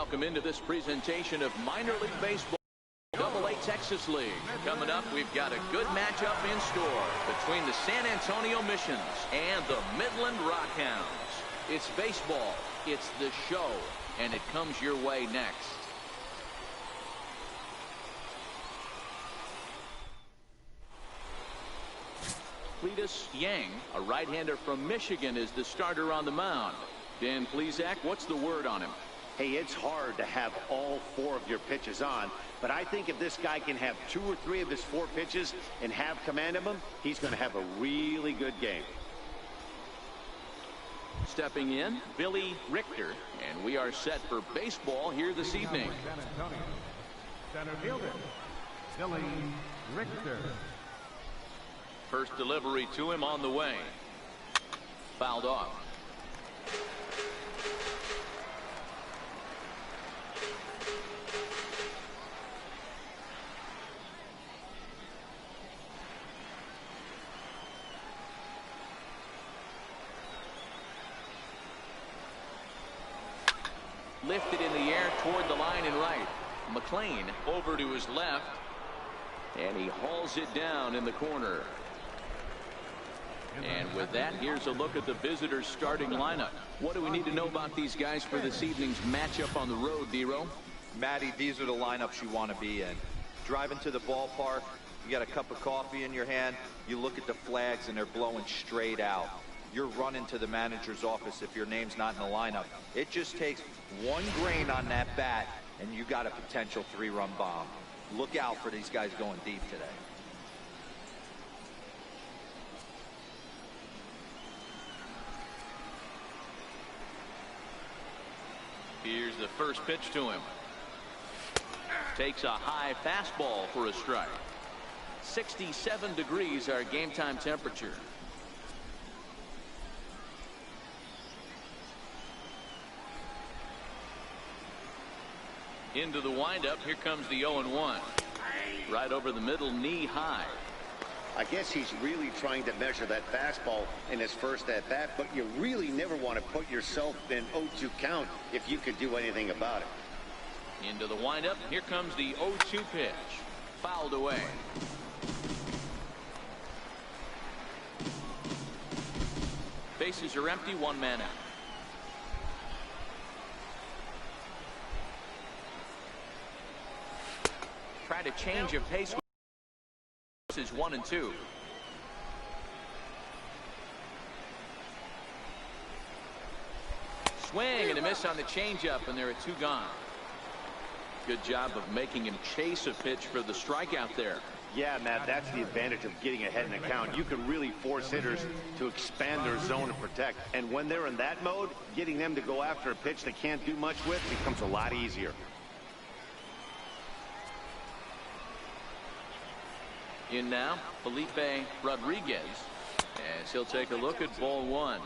Welcome into this presentation of minor league baseball, AA Texas League. Coming up, we've got a good matchup in store between the San Antonio Missions and the Midland Rockhounds. It's baseball, it's the show, and it comes your way next. Cletus Yang, a right-hander from Michigan, is the starter on the mound. Dan Plesac, what's the word on him? Hey, it's hard to have all 4 of your pitches on, but I think if this guy can have 2 or 3 of his 4 pitches and have command of them, he's going to have a really good game. Stepping in, Billy Richter, and we are set for baseball here this evening. Center fielder, Billy Richter. First delivery to him on the way. Fouled off. Lifted in the air toward the line and right. McLean over to his left, and he hauls it down in the corner. And with that, here's a look at the visitors' starting lineup. What do we need to know about these guys for this evening's matchup on the road, Dero? Matty, these are the lineups you want to be in. Driving to the ballpark, you got a cup of coffee in your hand, you look at the flags and they're blowing straight out. You're running to the manager's office if your name's not in the lineup. It just takes one grain on that bat and you got a potential 3-run bomb. Look out for these guys going deep today. Here's the first pitch to him. Takes a high fastball for a strike. 67 degrees our game time temperature. Into the windup. Here comes the 0-1. Right over the middle, knee high. I guess he's really trying to measure that fastball in his first at-bat, but you really never want to put yourself in 0-2 count if you could do anything about it. Into the windup. Here comes the 0-2 pitch. Fouled away. Bases are empty, 1 man out. Try to change of pace. This is 1 and 2. Swing and a miss on the changeup, and there are 2 gone. Good job of making him chase a pitch for the strikeout there. Yeah, Matt, that's the advantage of getting ahead in the count. You can really force hitters to expand their zone and protect. And when they're in that mode, getting them to go after a pitch they can't do much with becomes a lot easier. In now, Felipe Rodriguez, as he'll take a look at ball 1.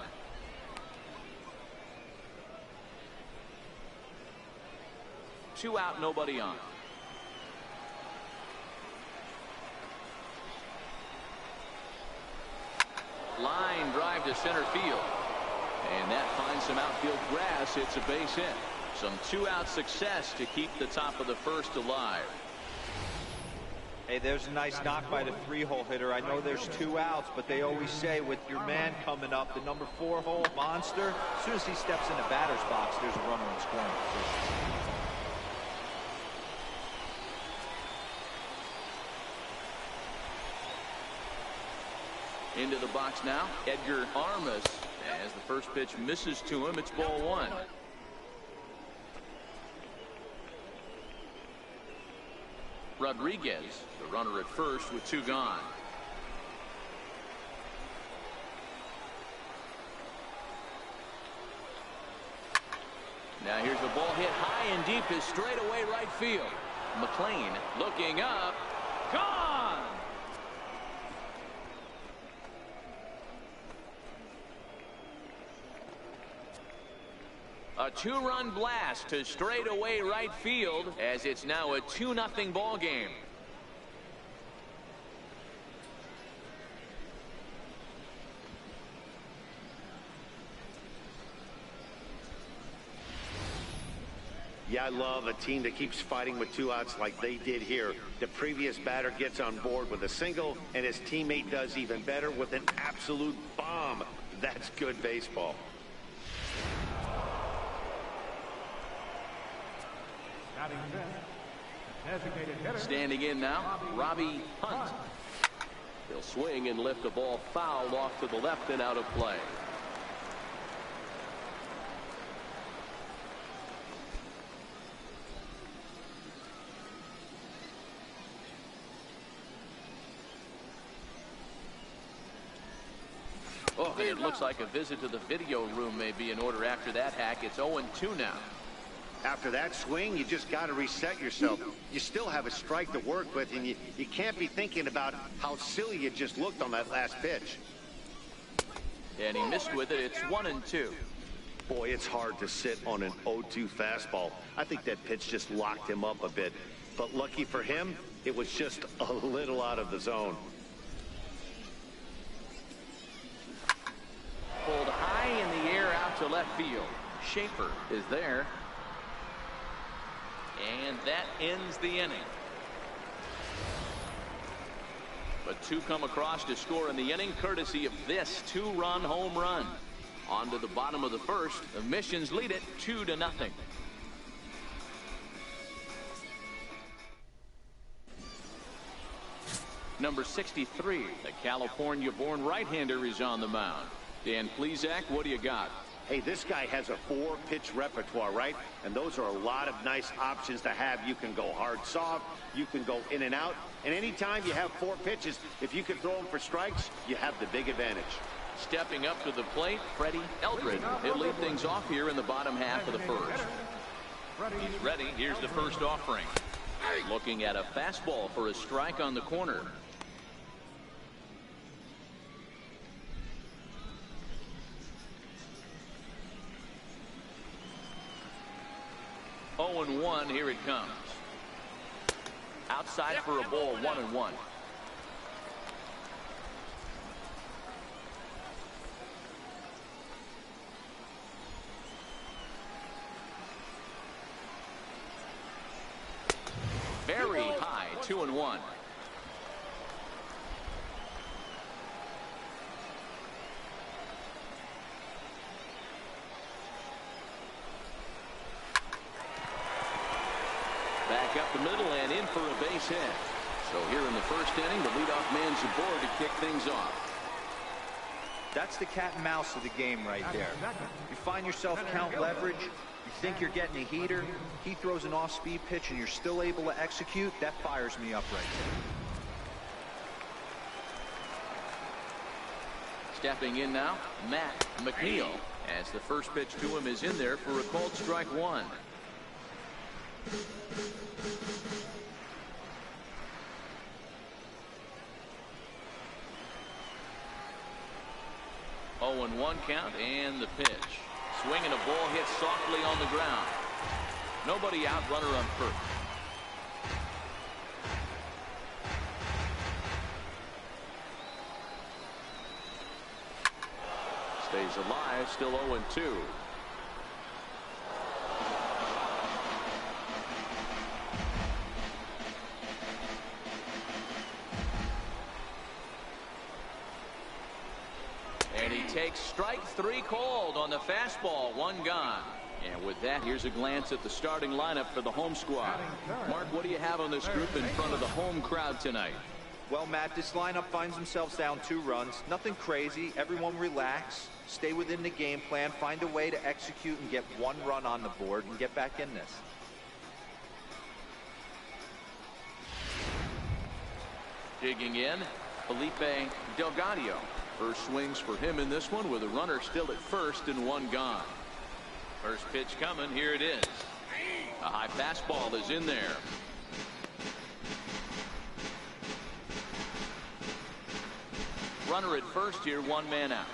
Two out, nobody on. Line drive to center field. And that finds some outfield grass. It's a base hit. Some 2-out success to keep the top of the first alive. Hey, there's a nice knock by the 3-hole hitter. I know there's 2 outs, but they always say with your man coming up, the number 4-hole monster, as soon as he steps in the batter's box, there's a runner in scoring position. Into the box now, Edgar Armas, as the first pitch misses to him. It's ball 1. Rodriguez, the runner at first with 2 gone. Now here's a ball hit high and deep is straight away right field. McLean looking up. Gone! A 2-run blast to straightaway right field, as it's now a 2-0 ball game. Yeah, I love a team that keeps fighting with 2 outs like they did here. The previous batter gets on board with a single, and his teammate does even better with an absolute bomb. That's good baseball. Batting fifth, designated hitter. Standing in now, Robbie Hunt. He'll swing and lift the ball foul off to the left and out of play. Oh, and it looks like a visit to the video room may be in order after that hack. It's 0-2 now. After that swing, you just got to reset yourself. You still have a strike to work with, and you can't be thinking about how silly you just looked on that last pitch. And he missed with it. It's 1-2. Boy, it's hard to sit on an 0-2 fastball. I think that pitch just locked him up a bit. But lucky for him, it was just a little out of the zone. Pulled high in the air out to left field. Schaefer is there. And that ends the inning. But 2 come across to score in the inning, courtesy of this 2-run home run. On to the bottom of the first. The Missions lead it 2-0. Number 63, the California-born right-hander, is on the mound. Dan Plesac, what do you got? Hey, this guy has a 4-pitch repertoire, right? And those are a lot of nice options to have. You can go hard, soft. You can go in and out. And anytime you have 4 pitches, if you can throw them for strikes, you have the big advantage. Stepping up to the plate, Freddie Eldred. He'll lead things off here in the bottom half of the first. He's ready. Here's the first offering. Looking at a fastball for a strike on the corner. Oh, 0-1, here it comes. Outside for a ball, 1-1. Very high, 2-1. Back up the middle and in for a base hit. So here in the first inning, the leadoff man's aboard to kick things off. That's the cat and mouse of the game right there. You find yourself count leverage. You think you're getting a heater. He throws an off-speed pitch and you're still able to execute. That fires me up right there. Stepping in now, Matt McNeil, as the first pitch to him is in there for a called strike 1. 0-1 count and the pitch. Swinging a ball hit softly on the ground. Nobody out, runner on first. Stays alive, still 0-2. And he takes strike 3 called on the fastball, 1 gone. And with that, here's a glance at the starting lineup for the home squad. Mark, what do you have on this group in front of the home crowd tonight? Well, Matt, this lineup finds themselves down 2 runs. Nothing crazy. Everyone relax. Stay within the game plan. Find a way to execute and get 1 run on the board and get back in this. Digging in, Felipe Delgado. First swings for him in this one with a runner still at first and 1 gone. First pitch coming. Here it is. A high fastball is in there. Runner at first here, 1 man out.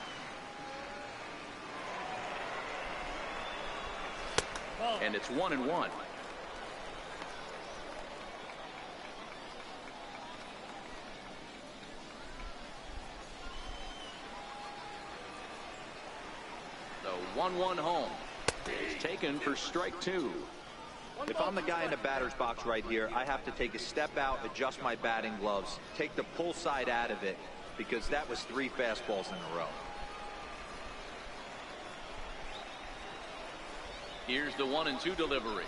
And it's 1-1. The 1-1 home is taken for strike 2. If I'm the guy in the batter's box right here, I have to take a step out, adjust my batting gloves, take the pull side out of it, because that was 3 fastballs in a row. Here's the 1-2 delivery.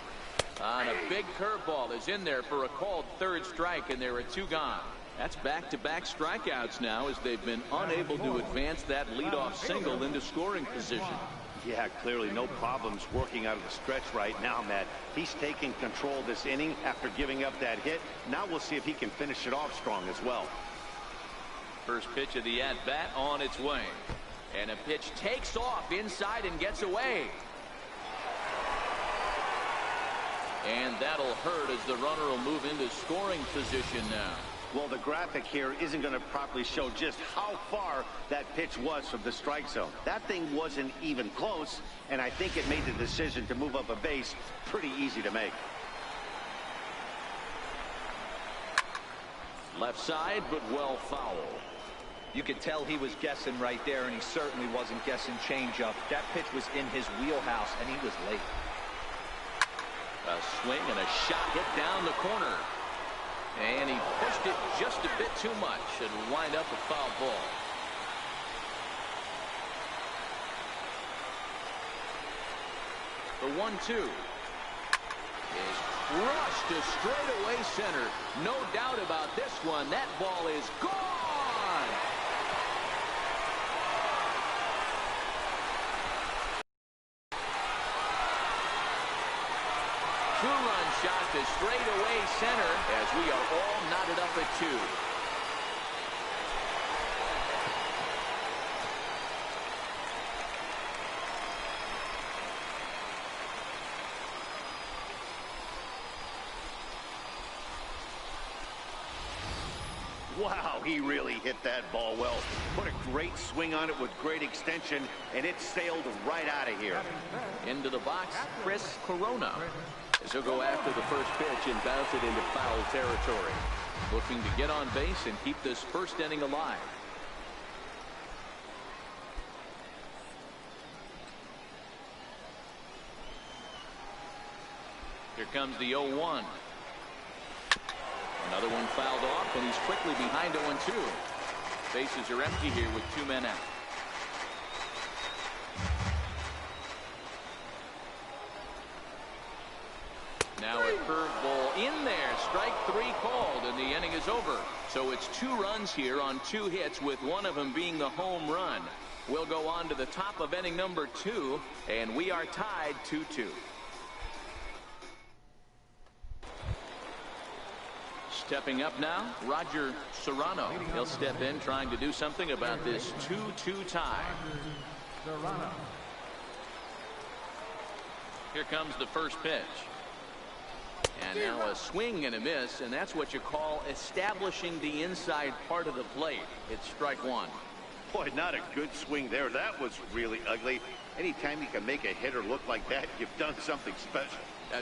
On a big curveball is in there for a called 3rd strike, and there are 2 gone. That's back-to-back strikeouts now, as they've been unable to advance that leadoff single into scoring position. Yeah, clearly no problems working out of the stretch right now, Matt. He's taking control this inning after giving up that hit. Now we'll see if he can finish it off strong as well. First pitch of the at-bat on its way. And a pitch takes off inside and gets away. And that'll hurt, as the runner will move into scoring position now. Well, the graphic here isn't going to properly show just how far that pitch was from the strike zone. That thing wasn't even close, and I think it made the decision to move up a base pretty easy to make. Left side, but well foul. You could tell he was guessing right there, and he certainly wasn't guessing changeup. That pitch was in his wheelhouse, and he was late. A swing and a shot hit down the corner. And he pushed it just a bit too much. It'll wind up a foul ball. The 1-2 is crushed to straightaway center. No doubt about this one. That ball is gone. 2-run shot to straightaway center, as we are all knotted up at 2. Wow, he really hit that ball well. Put a great swing on it with great extension, and it sailed right out of here. Into the box, Chris Corona. As he'll go after the first pitch and bounce it into foul territory. Looking to get on base and keep this first inning alive. Here comes the 0-1. Another one fouled off, and he's quickly behind 0-2. Bases are empty here with 2 men out. Now a curveball in there. Strike 3 called, and the inning is over. So it's 2 runs here on 2 hits, with one of them being the home run. We'll go on to the top of inning number 2, and we are tied 2-2. Stepping up now, Roger Serrano. He'll step in, trying to do something about this 2-2 tie. Here comes the first pitch. And now a swing and a miss, and that's what you call establishing the inside part of the plate. It's strike 1. Boy, not a good swing there. That was really ugly. Anytime you can make a hitter look like that, you've done something special.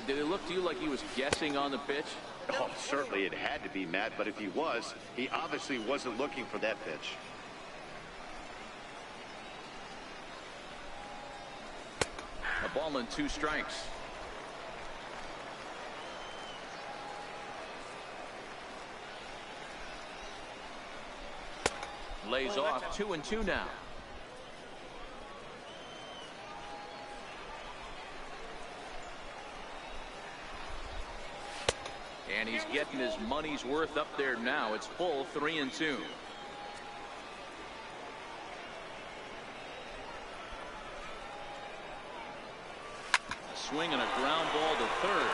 Did it look to you like he was guessing on the pitch? Oh, certainly it had to be, Matt, but if he was, he obviously wasn't looking for that pitch. A ball and 2 strikes. Lays off 2-2 now. And he's getting his money's worth up there now. It's full 3-2. A swing and a ground ball to third.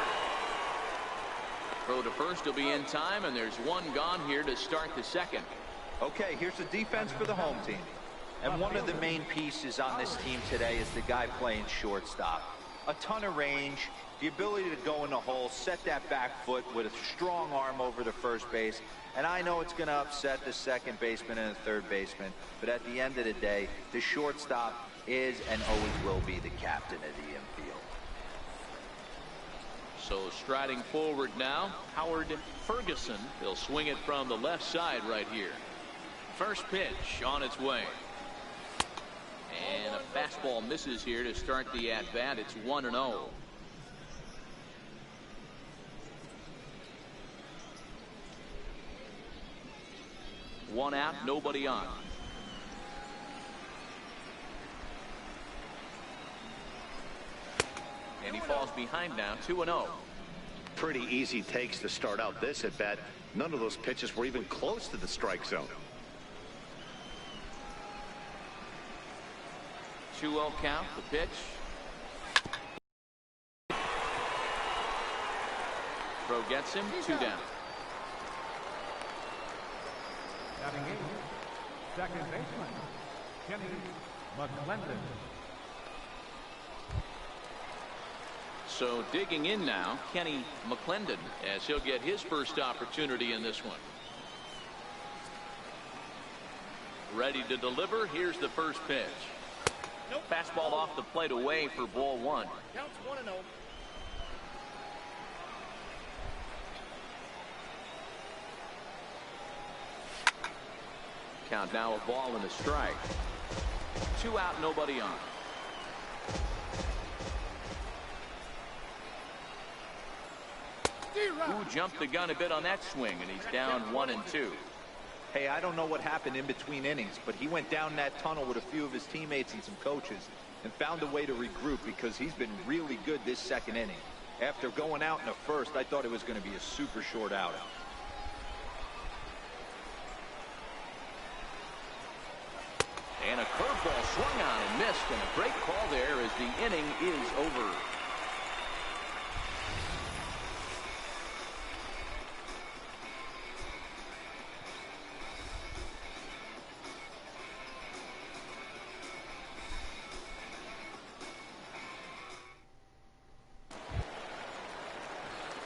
Throw to first will be in time, and there's 1 gone here to start the second. Okay, here's the defense for the home team. And one of the main pieces on this team today is the guy playing shortstop. A ton of range, the ability to go in the hole, set that back foot with a strong arm over the first base. And I know it's going to upset the second baseman and the third baseman, but at the end of the day, the shortstop is and always will be the captain of the infield. So striding forward now, Howard Ferguson. He'll swing it from the left side right here. First pitch on its way. And a fastball misses here to start the at-bat. It's 1-0. 1 out, nobody on. And he falls behind now, 2-0. Pretty easy takes to start out this at bat. None of those pitches were even close to the strike zone. 2-0 count, the pitch. Throw gets him, 2 down. Batting in, second baseman, Kenny McClendon. So digging in now, Kenny McClendon, as he'll get his first opportunity in this one. Ready to deliver. Here's the first pitch. Nope. Fastball off the plate away for ball 1. Counts 1-0. Count now, a ball and a strike. 2 out, nobody on. Who jumped the gun a bit on that swing, and he's down 1-2. Hey, I don't know what happened in between innings, but he went down that tunnel with a few of his teammates and some coaches and found a way to regroup because he's been really good this second inning. After going out in the first, I thought it was going to be a super short outing. And a curveball swung on and missed, and a great call there as the inning is over.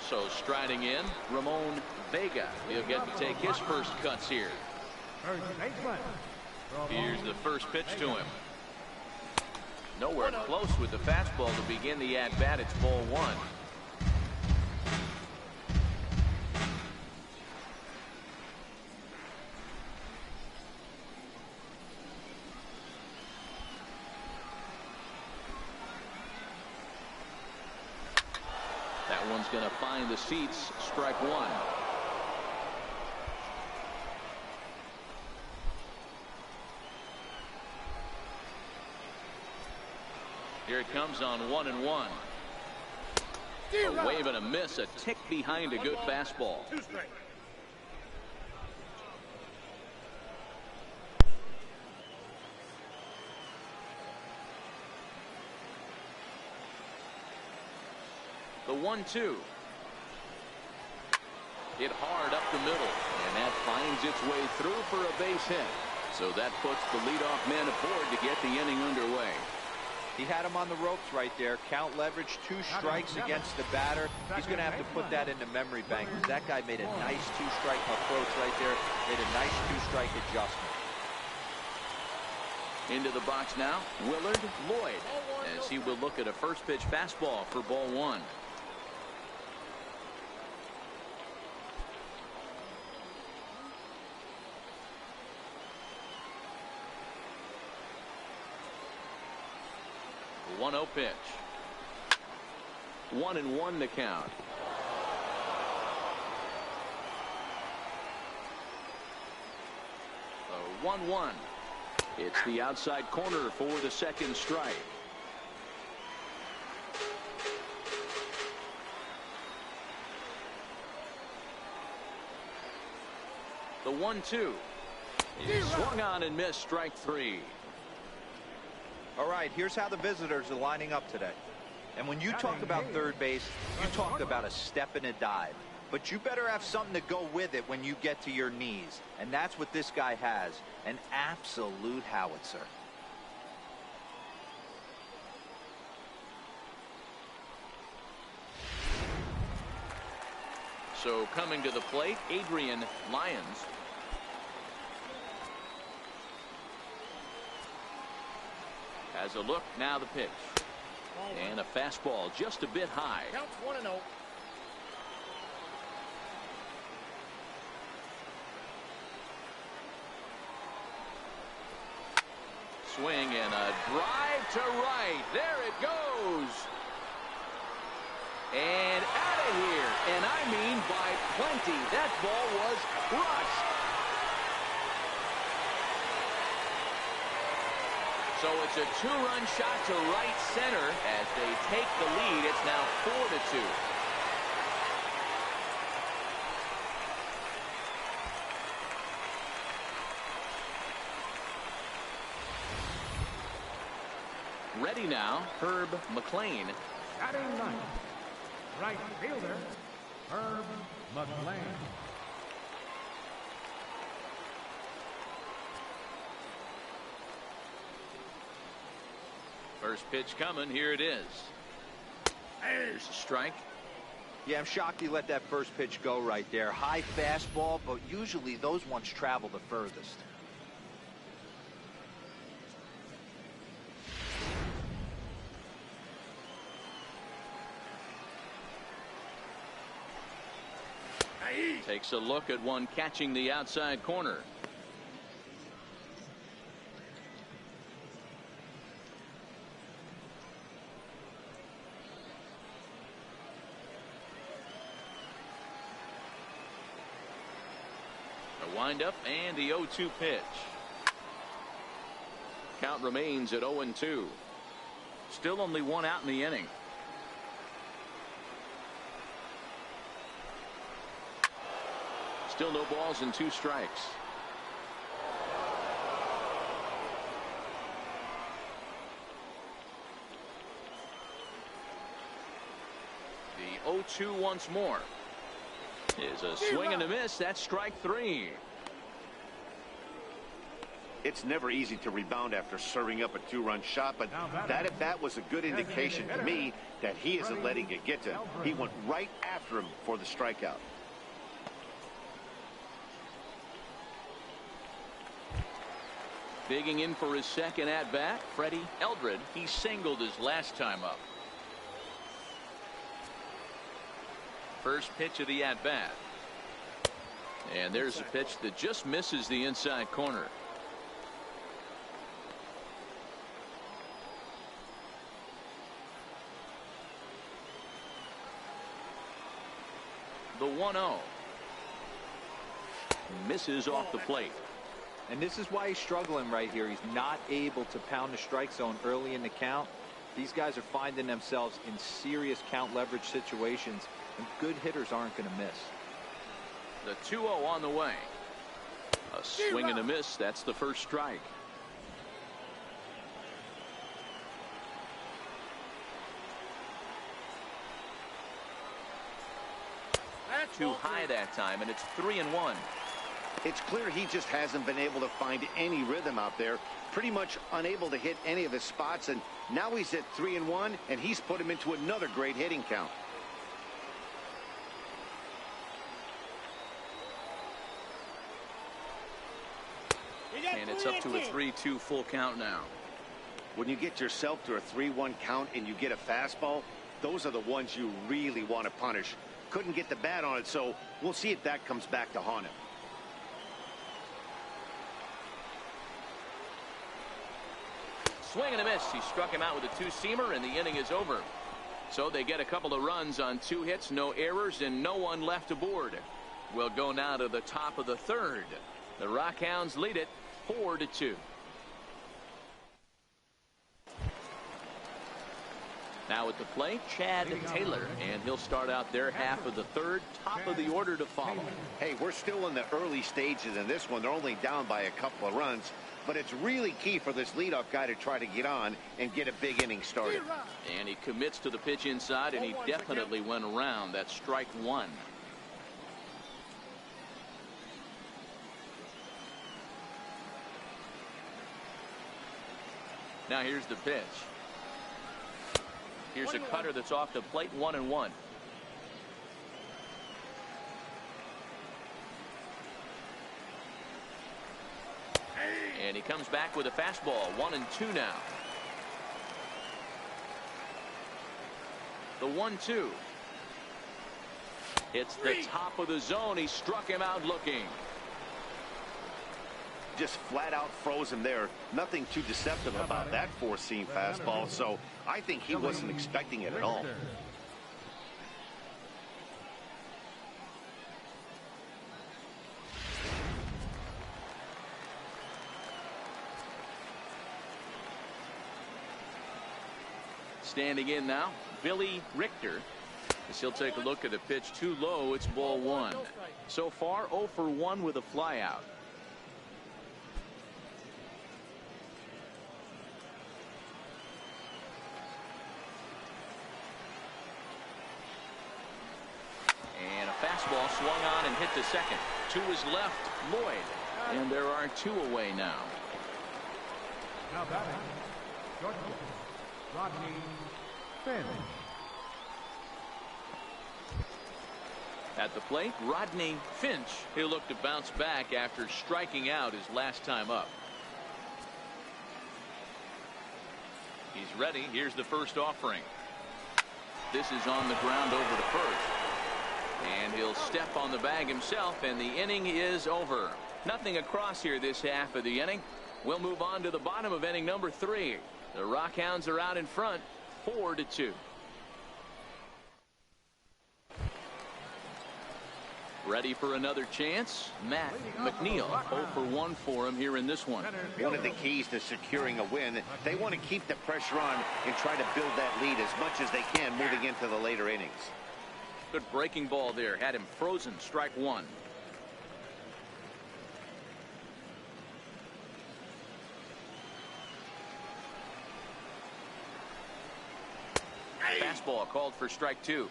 So striding in, Ramon Vega. He'll get to take his first cuts here. First baseman. Here's the first pitch to him. Nowhere close with the fastball to begin the at-bat. It's ball 1. That one's going to find the seats. Strike 1. Here it comes on 1-1. A wave and a miss, a tick behind a good fastball. 2 straight. The 1-2. Hit hard up the middle, and that finds its way through for a base hit. So that puts the leadoff man aboard to get the inning underway. He had him on the ropes right there. Count leverage, 2 strikes against the batter. He's going to have to put that into memory bank. That guy made a nice 2-strike approach right there. Made a nice 2-strike adjustment. Into the box now, Willard Lloyd, as he will look at a first pitch fastball for ball 1. The 1-0 pitch. 1-1 the count. The 1-1. It's the outside corner for the second strike. The 1-2 is swung on and missed. Strike 3. All right, here's how the visitors are lining up today. And when you talk about third base, you talk about a step and a dive. But you better have something to go with it when you get to your knees. And that's what this guy has. An absolute howitzer. So coming to the plate, Adrian Lyons. Has a look, now the pitch. And a fastball just a bit high. Counts 1-0. Swing and a drive to right. There it goes. And out of here. And I mean by plenty. That ball was crushed. So it's a two-run shot to right center as they take the lead. It's now 4-2. Ready now, Herb McLean. Batting ninth, right fielder, Herb McLean. First pitch coming. Here it is. There's a strike. Yeah, I'm shocked he let that first pitch go right there. High fastball, but usually those ones travel the furthest. Takes a look at one catching the outside corner. The windup and the 0-2 pitch. Count remains at 0-2. Still only one out in the inning. Still no balls and 2 strikes. The 0-2 once more. Is a swing and a miss. That's strike 3. It's never easy to rebound after serving up a 2-run shot, but that at bat was a good indication to me that he isn't letting it get to him. He went right after him for the strikeout. Digging in for his second at-bat, Freddie Eldred. He singled his last time up. First pitch of the at-bat. And there's a pitch that just misses the inside corner. The 1-0. Misses off the plate. And this is why he's struggling right here. He's not able to pound the strike zone early in the count. These guys are finding themselves in serious count leverage situations, and good hitters aren't going to miss. The 2-0 on the way. A swing and a miss. That's the first strike. Too high that time, and it's 3-1. It's clear he just hasn't been able to find any rhythm out there. Pretty much unable to hit any of his spots, and now he's at 3-1, and he's put him into another great hitting count. And it's up to a 3-2 full count now. When you get yourself to a 3-1 count and you get a fastball, those are the ones you really want to punish. Couldn't get the bat on it, so we'll see if that comes back to haunt him. Swing and a miss. He struck him out with a 2-seamer, and the inning is over. So they get a couple of runs on 2 hits, no errors, and no one left aboard. We'll go now to the top of the 3rd. The Rockhounds lead it 4-2. Now at the plate, Chad Taylor, and he'll start out their half of the 3rd, top of the order to follow. Hey, we're still in the early stages in this one. They're only down by a couple of runs, but it's really key for this leadoff guy to try to get on and get a big inning started. And he commits to the pitch inside, and he definitely went around. That's strike 1. Now here's the pitch. Here's a cutter that's off the plate, 1-1. And he comes back with a fastball, 1-2 now. The 1-2. It's the top of the zone. He struck him out looking. Just flat out froze him there. Nothing too deceptive about that 4-seam fastball, so I think he wasn't expecting it at all. Standing in now, Billy Richter. As he'll take a look at the pitch too low. It's ball one. So far 0 for 1 with a flyout. And a fastball swung on and hit to second. To his left, Lloyd. And there are 2 away now. Now batting, shortstop, Rodney Finch. At the plate, Rodney Finch. He'll look to bounce back after striking out his last time up. He's ready. Here's the first offering. This is on the ground over to first. And he'll step on the bag himself, and the inning is over. Nothing across here this half of the inning. We'll move on to the bottom of inning number 3. The Rockhounds are out in front, 4-2. Ready for another chance? Matt McNeil, 0 for 1 for him here in this one. One of the keys to securing a win, they want to keep the pressure on and try to build that lead as much as they can moving into the later innings. Good breaking ball there. Had him frozen. Strike 1. Fastball called for strike 2.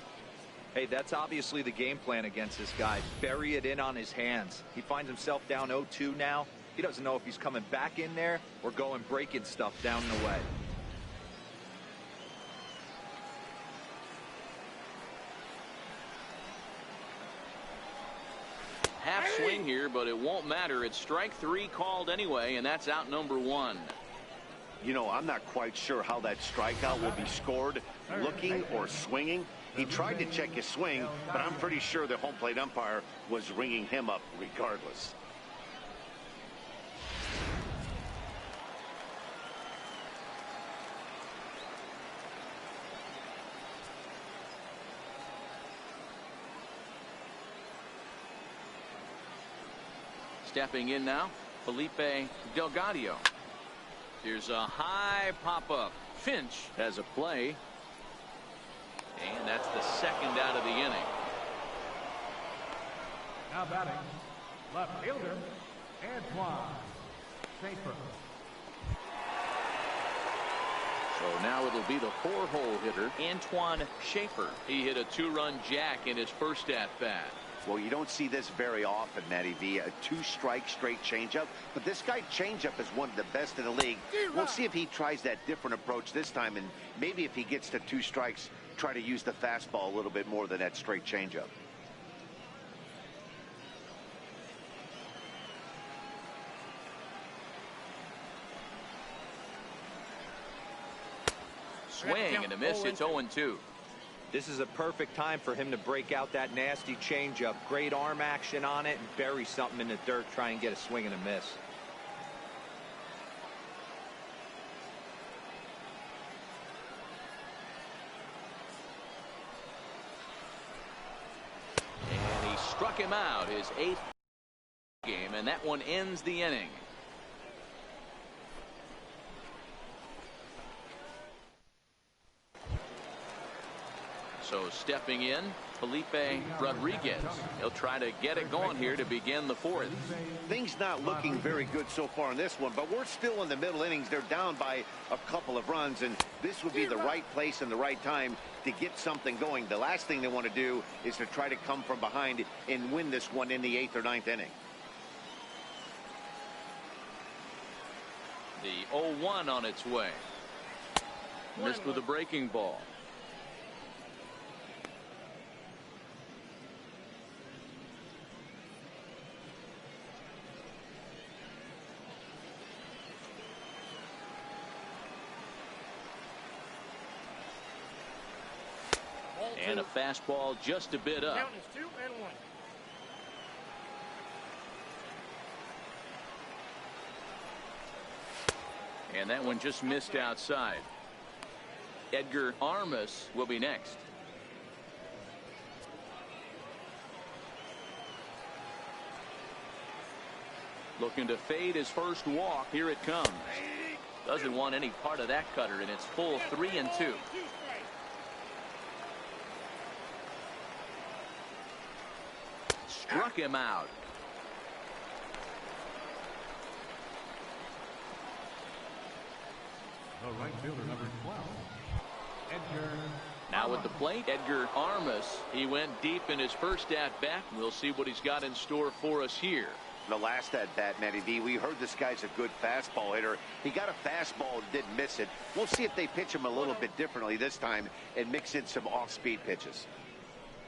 Hey, that's obviously the game plan against this guy. Bury it in on his hands. He finds himself down 0-2 now. He doesn't know if he's coming back in there or going breaking stuff down and away. Half swing here, but it won't matter. It's strike 3 called anyway, and that's out number 1. You know, I'm not quite sure how that strikeout will be scored, looking or swinging. He tried to check his swing, but I'm pretty sure the home plate umpire was ringing him up regardless. Stepping in now, Felipe Delgado. Here's a high pop-up. Finch has a play. And that's the second out of the inning. Now batting, left fielder, Antoine Schaefer. So now it'll be the 4-hole hitter, Antoine Schaefer. He hit a 2-run jack in his first at-bat. Well, you don't see this very often, Matty V. A 2-strike straight changeup. But this guy changeup is one of the best in the league. We'll see if he tries that different approach this time. And maybe if he gets to 2 strikes, try to use the fastball a little bit more than that straight changeup. Swing and a miss. It's 0-2. This is a perfect time for him to break out that nasty changeup. Great arm action on it and bury something in the dirt. Try and get a swing and a miss. And he struck him out his 8th game, and that one ends the inning. So stepping in, Felipe Rodriguez. He'll try to get it going here to begin the 4th. Things not looking very good so far in this one, but we're still in the middle innings. They're down by a couple of runs, and this would be the right place and the right time to get something going. The last thing they want to do is to try to come from behind and win this one in the 8th or 9th inning. The 0-1 on its way. Missed with a breaking ball. And a fastball just a bit up. Count is 2-1. And that one just missed outside. Edgar Armas will be next. Looking to fade his first walk. Here it comes. Doesn't want any part of that cutter, and it's full 3-2. Struck him out. The right fielder, number 12, Edgar. Now at the plate, Edgar Armas. He went deep in his first at-bat. We'll see what he's got in store for us here. The last at-bat, Matty D, we heard this guy's a good fastball hitter. He got a fastball and didn't miss it. We'll see if they pitch him a little bit differently this time and mix in some off-speed pitches.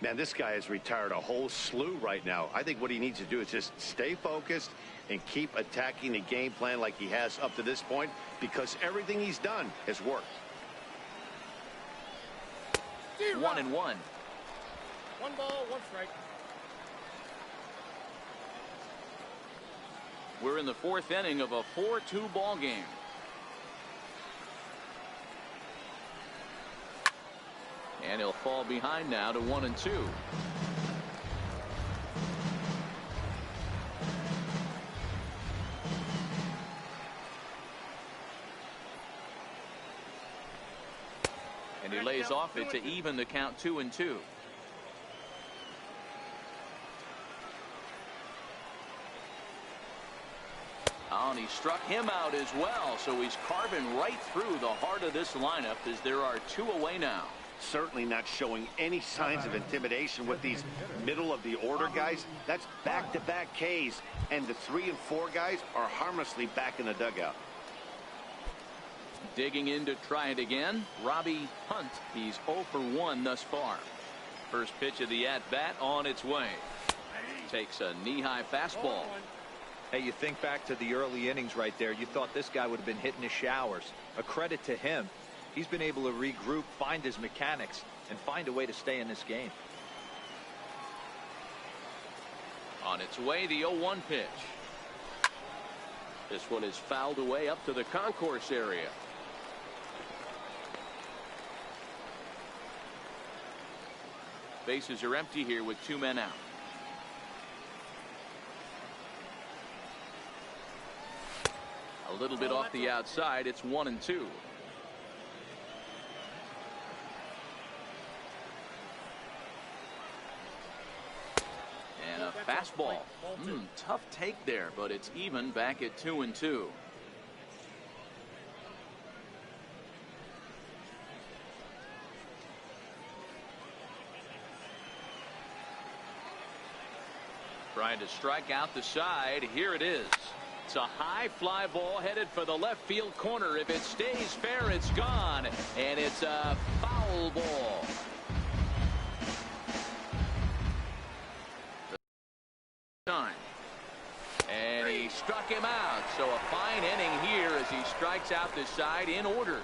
Man, this guy has retired a whole slew right now. I think what he needs to do is just stay focused and keep attacking the game plan like he has up to this point, because everything he's done has worked. 1-1. 1 ball, 1 strike. We're in the 4th inning of a 4-2 ball game. And he'll fall behind now to 1-2. And he lays off it to even the count 2-2. Oh, and he struck him out as well, so he's carving right through the heart of this lineup as there are 2 away now. Certainly not showing any signs of intimidation with these middle-of-the-order guys. That's back-to-back Ks, and the 3 and 4 guys are harmlessly back in the dugout. Digging in to try it again, Robbie Hunt. He's 0 for 1 thus far. First pitch of the at-bat on its way. Takes a knee-high fastball. Hey, you think back to the early innings right there. You thought this guy would have been hitting his showers. A credit to him. He's been able to regroup, find his mechanics, and find a way to stay in this game. On its way, the 0-1 pitch. This one is fouled away up to the concourse area. Bases are empty here with 2 men out. A little bit off the outside. It's 1-2. And a fastball. Tough take there, but it's even back at 2-2. Trying to strike out the side. Here it is. It's a high fly ball headed for the left field corner. If it stays fair, it's gone. And it's a foul ball. Time. And he struck him out. So a fine inning here as he strikes out the side in order.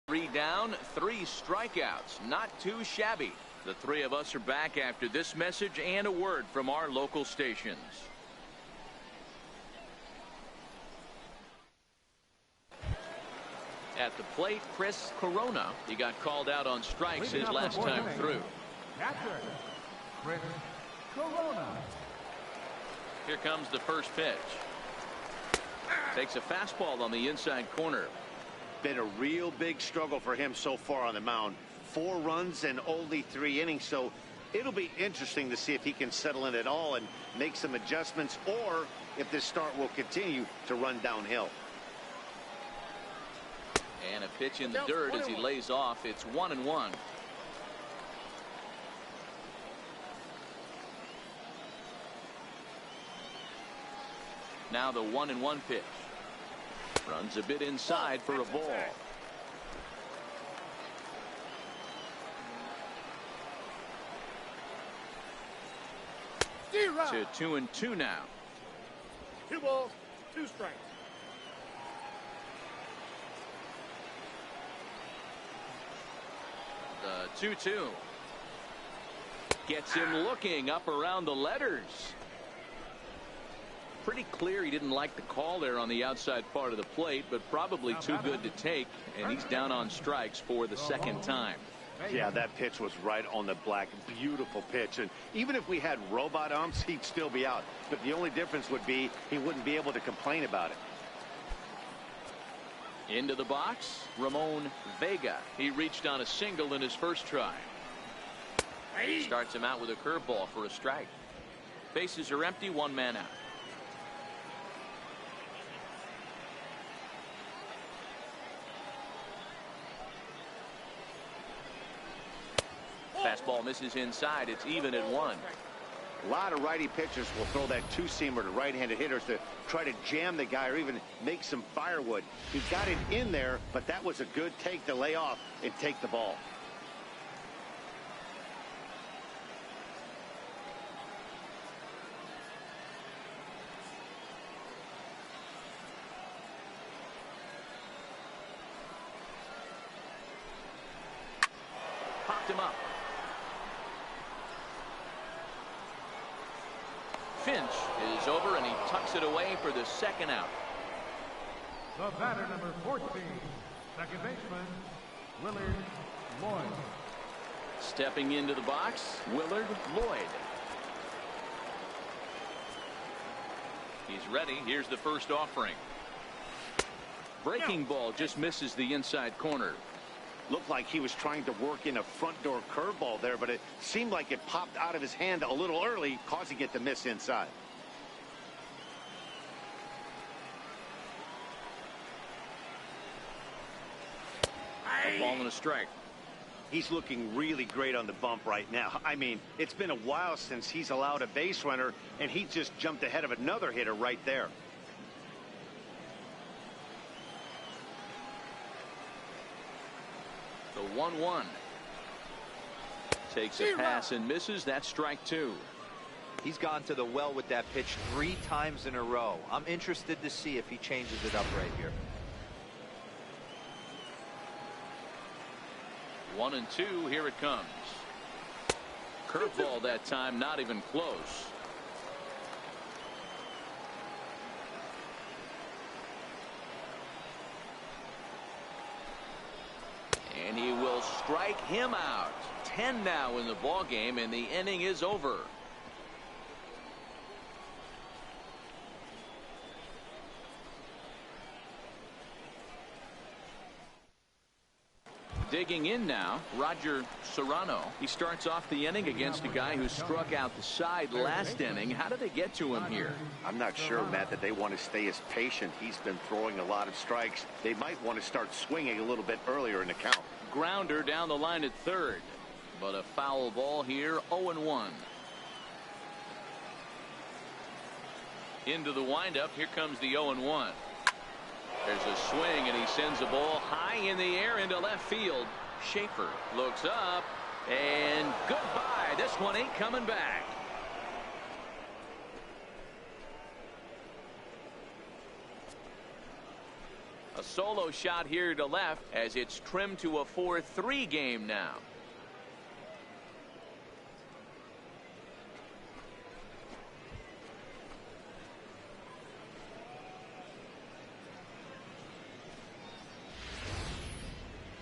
3 down, 3 strikeouts. Not too shabby. The 3 of us are back after this message and a word from our local stations. At the plate, Chris Corona. He got called out on strikes his last time through. Catcher, Chris Corona. Here comes the first pitch. Takes a fastball on the inside corner. Been a real big struggle for him so far on the mound. 4 runs and only 3 innings, so it'll be interesting to see if he can settle in at all and make some adjustments, or if this start will continue to run downhill. And a pitch in the dirt as he lays off. It's 1-1. Now the 1-1 pitch. Runs a bit inside for a ball. To 2-2 now. 2 balls, 2 strikes. The 2-2. Gets him looking up around the letters. Pretty clear he didn't like the call there on the outside part of the plate, but probably too good to take, and he's down on strikes for the 2nd time. Yeah, that pitch was right on the black. Beautiful pitch. And even if we had robot umps, he'd still be out. But the only difference would be he wouldn't be able to complain about it. Into the box, Ramon Vega. He reached on a single in his first try. Starts him out with a curveball for a strike. Bases are empty, one man out. Fastball misses inside. It's even at 1. A lot of righty pitchers will throw that two-seamer to right-handed hitters to try to jam the guy or even make some firewood. He got it in there, but that was a good take to lay off and take the ball. Popped him up. Finch is over, and he tucks it away for the second out. The batter, number 14, second baseman, Willard Lloyd. Stepping into the box, Willard Lloyd. He's ready. Here's the first offering. Breaking ball just misses the inside corner. Looked like he was trying to work in a front door curveball there, but it seemed like it popped out of his hand a little early, causing it to miss inside. A ball and a strike. He's looking really great on the bump right now. I mean, it's been a while since he's allowed a base runner, and he just jumped ahead of another hitter right there. The 1-1. Takes a pass and misses. That's strike 2. He's gone to the well with that pitch 3 times in a row. I'm interested to see if he changes it up right here. 1-2. Here it comes. Curveball that time, not even close. And he will strike him out. 10 now in the ball game, and the inning is over. Digging in now, Roger Serrano. He starts off the inning against a guy who struck out the side last inning. How did they get to him here? I'm not sure, Matt, that they want to stay as patient. He's been throwing a lot of strikes. They might want to start swinging a little bit earlier in the count. Grounder down the line at third, but a foul ball here. 0-1. Into the windup. Here comes the 0-1. There's a swing, and he sends the ball high in the air into left field. Schaefer looks up, and goodbye. This one ain't coming back. A solo shot here to left as it's trimmed to a 4-3 game now.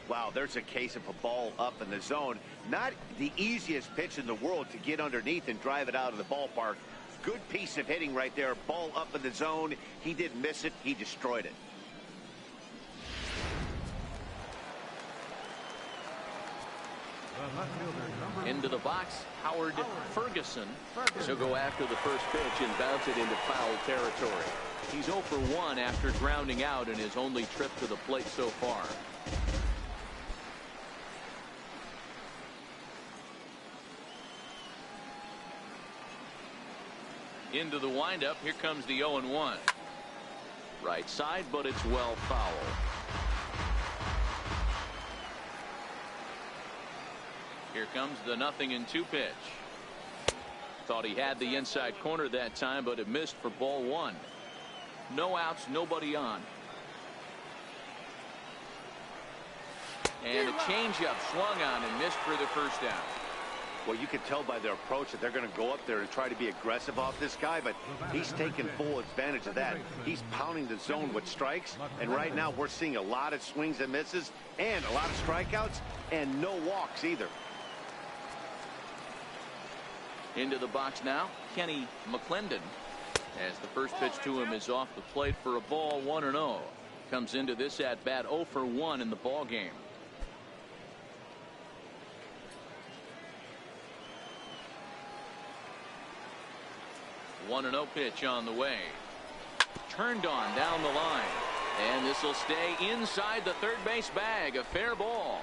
Wow, there's a case of a ball up in the zone. Not the easiest pitch in the world to get underneath and drive it out of the ballpark. Good piece of hitting right there. Ball up in the zone. He didn't miss it. He destroyed it. Into the box, Howard Ferguson. He'll go after the first pitch and bounce it into foul territory. He's 0 for 1 after grounding out in his only trip to the plate so far. Into the windup. Here comes the 0-1. Right side, but it's well foul. Here comes the 0-2 pitch. Thought he had the inside corner that time, but it missed for ball 1. No outs, nobody on. And a changeup swung on and missed for the first out. Well, you can tell by their approach that they're going to go up there and try to be aggressive off this guy, but he's taking full advantage of that. He's pounding the zone with strikes, and right now we're seeing a lot of swings and misses and a lot of strikeouts and no walks either. Into the box now, Kenny McClendon, as the first pitch to him is off the plate for a ball. 1-0. comes into this at bat 0 for 1 in the ball game. 1-0 pitch on the way. Turned on down the line. And this will stay inside the third base bag. A fair ball.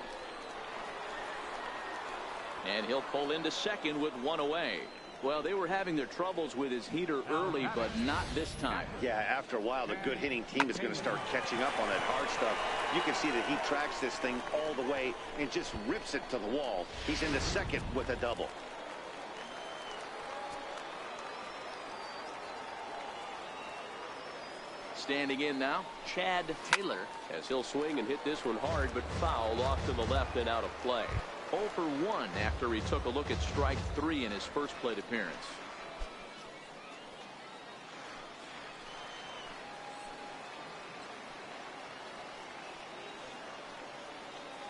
And he'll pull into second with 1 away. Well, they were having their troubles with his heater early, but not this time. Yeah, after a while, the good hitting team is going to start catching up on that hard stuff. You can see that he tracks this thing all the way and just rips it to the wall. He's into second with a double. Standing in now, Chad Taylor, as he'll swing and hit this one hard, but foul off to the left and out of play. 0 for 1 after he took a look at strike 3 in his first plate appearance.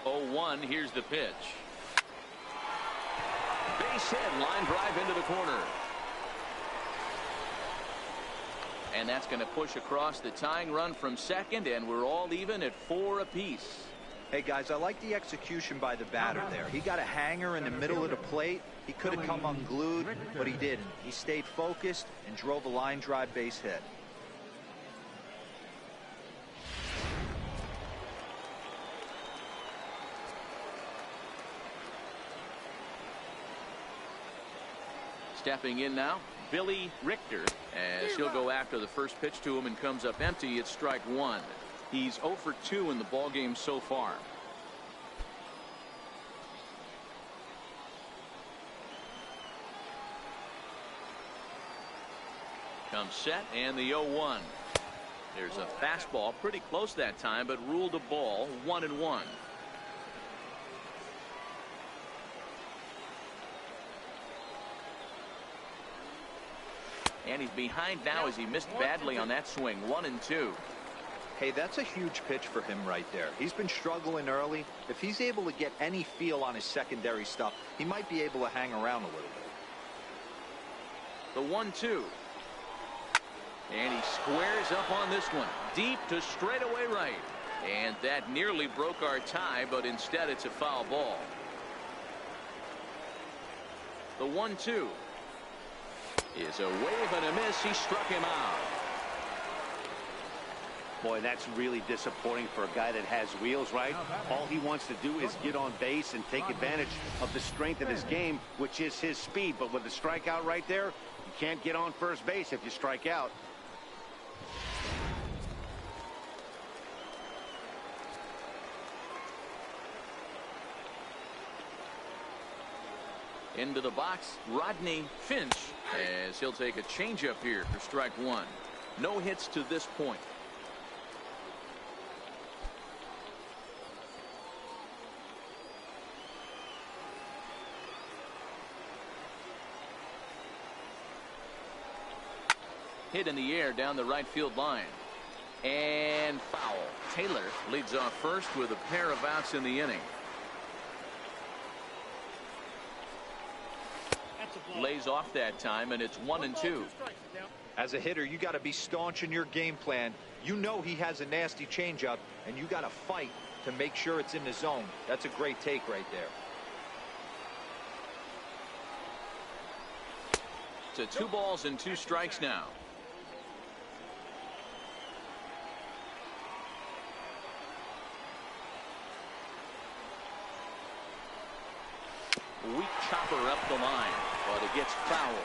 Oh, 1, here's the pitch. Base hit, line drive into the corner. And that's going to push across the tying run from second, and we're all even at 4 apiece. Hey guys, I like the execution by the batter there. He got a hanger in the middle of the plate. He could have come unglued, but he didn't. He stayed focused and drove a line drive base hit. Stepping in now, Billy Richter, as he'll go after the first pitch to him and comes up empty. It's strike 1. He's 0 for 2 in the ball game so far. Comes set and the 0-1. There's a fastball pretty close that time, but ruled a ball. 1-1. And he's behind now as he missed badly on that swing. 1-2. Hey, that's a huge pitch for him right there. He's been struggling early. If he's able to get any feel on his secondary stuff, he might be able to hang around a little bit. The 1-2. And he squares up on this one. Deep to straightaway right. And that nearly broke our tie, but instead it's a foul ball. The 1-2. Is a wave and a miss. He struck him out. Boy, that's really disappointing for a guy that has wheels, right? All he wants to do is get on base and take advantage of the strength of his game, which is his speed. But with the strikeout right there, you can't get on first base if you strike out. Into the box, Rodney Finch, as he'll take a changeup here for strike 1. No hits to this point. Hit in the air down the right field line. And foul. Taylor leads off first with a pair of outs in the inning. Lays off that time, and it's 1-2. As a hitter, you got to be staunch in your game plan. You know he has a nasty changeup, and you got to fight to make sure it's in the zone. That's a great take right there. To 2 balls and 2 strikes now. Weak chopper up the line, but it gets fouled.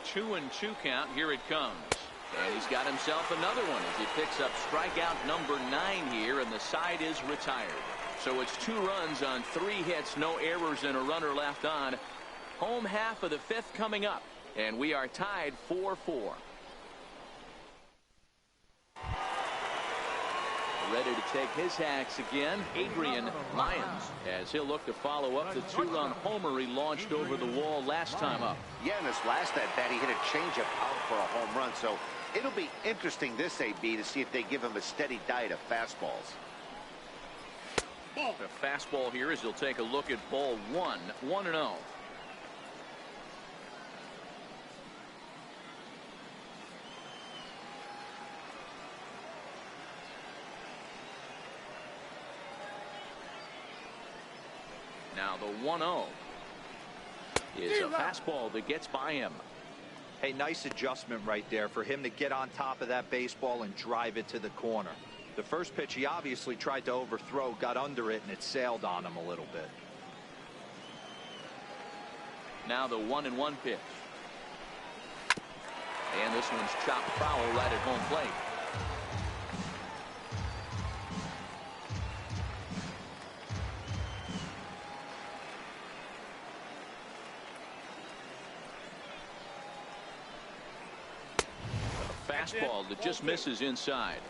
Two and 2 count. Here it comes. And he's got himself another one as he picks up strikeout number 9 here, and the side is retired. So it's 2 runs on 3 hits, no errors, and a runner left on. Home half of the 5th coming up, and we are tied 4-4. Ready to take his hacks again, Adrian Lyons, as he'll look to follow up the 2-run homer he launched over the wall last time up. Yeah, in his last at-bat, he hit a changeup out for a home run. So it'll be interesting this AB to see if they give him a steady diet of fastballs. The fastball here as he'll take a look at ball 1, 1-0. Now the 1-0 is a fastball that gets by him. Hey, nice adjustment right there for him to get on top of that baseball and drive it to the corner. The first pitch he obviously tried to overthrow, got under it, and it sailed on him a little bit. Now the 1-1 pitch. And this one's chopped foul right at home plate. A fastball that just misses inside.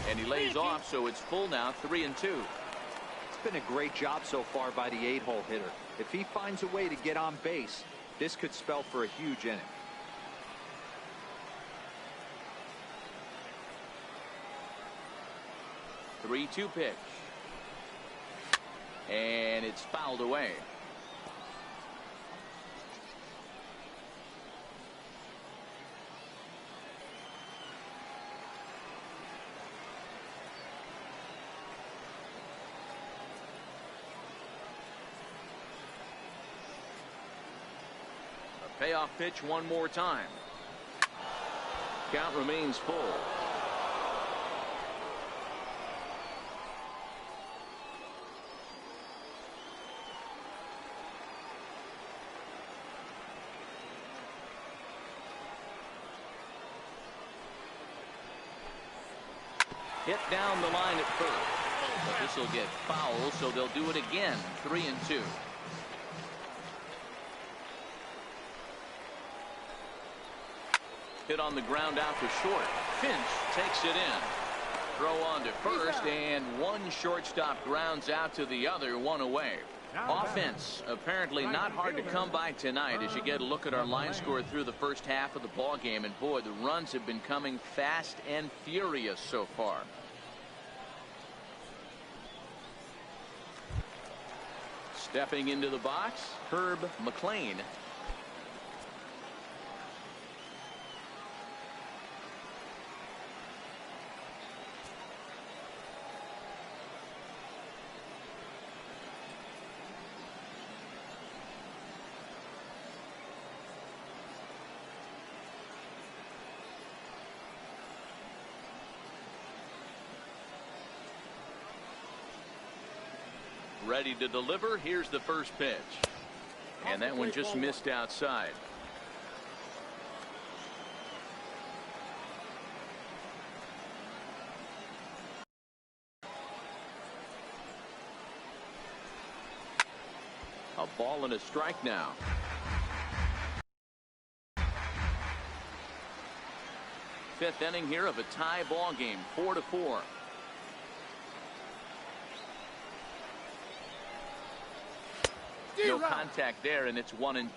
And he lays off, so it's full now, 3-2. It's been a great job so far by the 8-hole hitter. If he finds a way to get on base, this could spell for a huge inning. The 3-2 pitch. And it's fouled away. Payoff pitch one more time. Count remains full. Hit down the line at first. But this will get foul, so they'll do it again. 3-2. Hit on the ground out to short. Finch takes it in. Throw on to first, and one shortstop grounds out to the other, one away. Offense apparently not hard to come by tonight as you get a look at our line score through the first half of the ball game, and boy, the runs have been coming fast and furious so far. Stepping into the box, Herb McLean. Ready to deliver. Here's the first pitch. And that one just missed outside. A ball and a strike now. Fifth inning here of a tie ball game, 4-4. No contact there, and it's 1-2.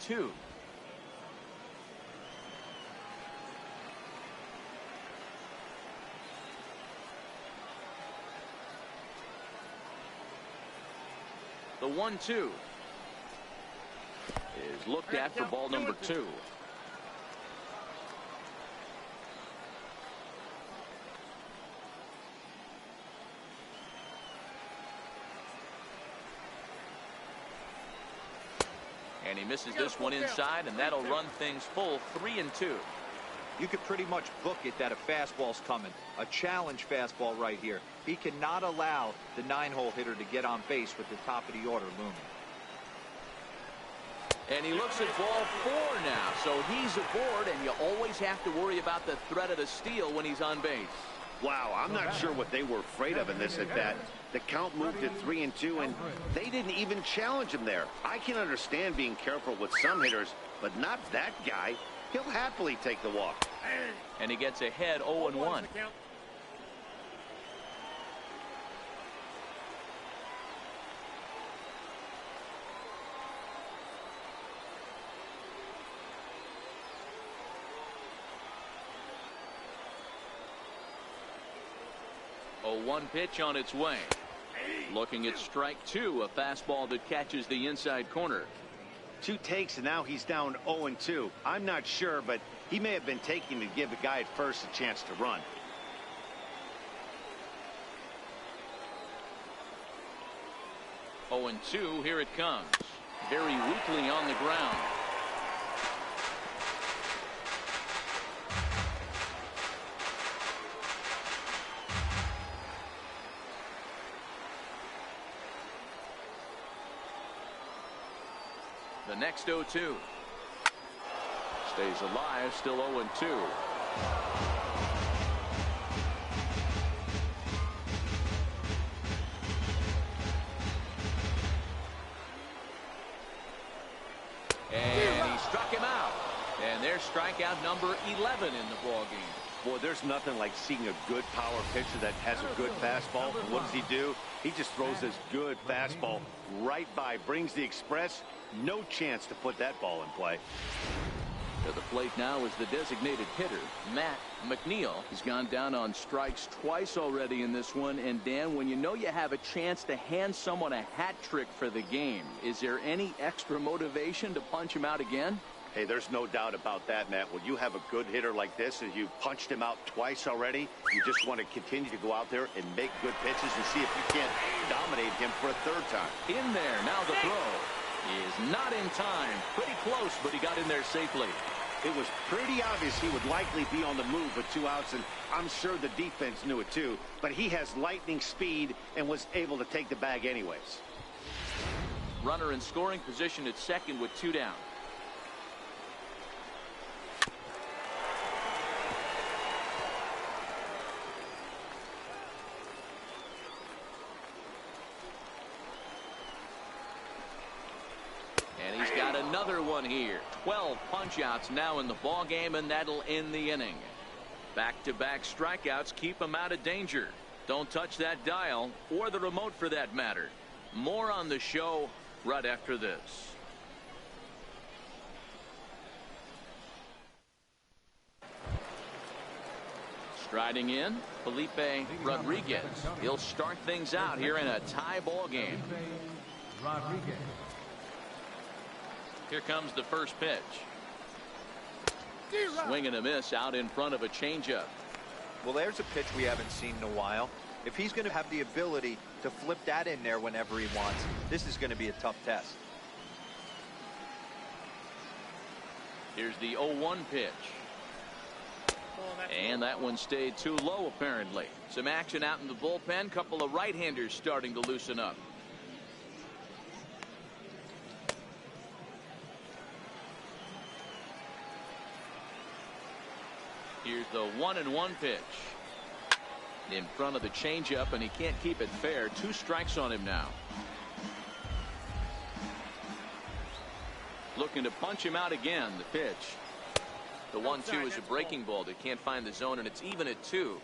The 1-2 is looked at for ball number 2. And he misses this one inside, and that'll run things full, 3-2. You could pretty much book it that a fastball's coming. A challenge fastball right here. He cannot allow the 9-hole hitter to get on base with the top of the order looming. And he looks at ball 4 now, so he's aboard, and you always have to worry about the threat of the steal when he's on base. Wow, I'm not sure what they were afraid of in this at bat. The count moved to 3-2, and they didn't even challenge him there. I can understand being careful with some hitters, but not that guy. He'll happily take the walk. And he gets ahead 0-1. One pitch on its way. Looking at strike 2, a fastball that catches the inside corner. 2 takes, and now he's down 0-2. I'm not sure, but he may have been taking to give the guy at first a chance to run. Oh, and 2, here it comes. Very weakly on the ground. The next 0-2. Stays alive, still 0-2. And he struck him out. And there's strikeout number 11 in the ball game. Boy, there's nothing like seeing a good power pitcher that has a good fastball. And what does he do? He just throws this good fastball right by, brings the express. No chance to put that ball in play. To the plate now is the designated hitter, Matt McNeil. He's gone down on strikes twice already in this one. And Dan, when you know you have a chance to hand someone a hat trick for the game, is there any extra motivation to punch him out again? Hey, there's no doubt about that, Matt. When you have a good hitter like this and you punched him out twice already, you just want to continue to go out there and make good pitches and see if you can't dominate him for a third time. In there, now the throw is not in time. Pretty close, but he got in there safely. It was pretty obvious he would likely be on the move with 2 outs, and I'm sure the defense knew it too. But he has lightning speed and was able to take the bag anyways. Runner in scoring position at second with 2 down. And he's got another one here. 12 punch-outs now in the ball game, and that'll end the inning. Back-to-back strikeouts keep him out of danger. Don't touch that dial, or the remote for that matter. More on the show right after this. Striding in, Felipe Rodriguez. He'll start things out here in a tie ball game. Rodriguez. Here comes the first pitch. Swing and a miss out in front of a changeup. Well, there's a pitch we haven't seen in a while. If he's going to have the ability to flip that in there whenever he wants, this is going to be a tough test. Here's the 0-1 pitch. And that one stayed too low, apparently. Some action out in the bullpen. Couple of right-handers starting to loosen up. Here's the 1-1 pitch. In front of the changeup, and he can't keep it fair. 2 strikes on him now. Looking to punch him out again. The pitch. The 1-2 is a breaking ball that can't find the zone, and it's even at 2.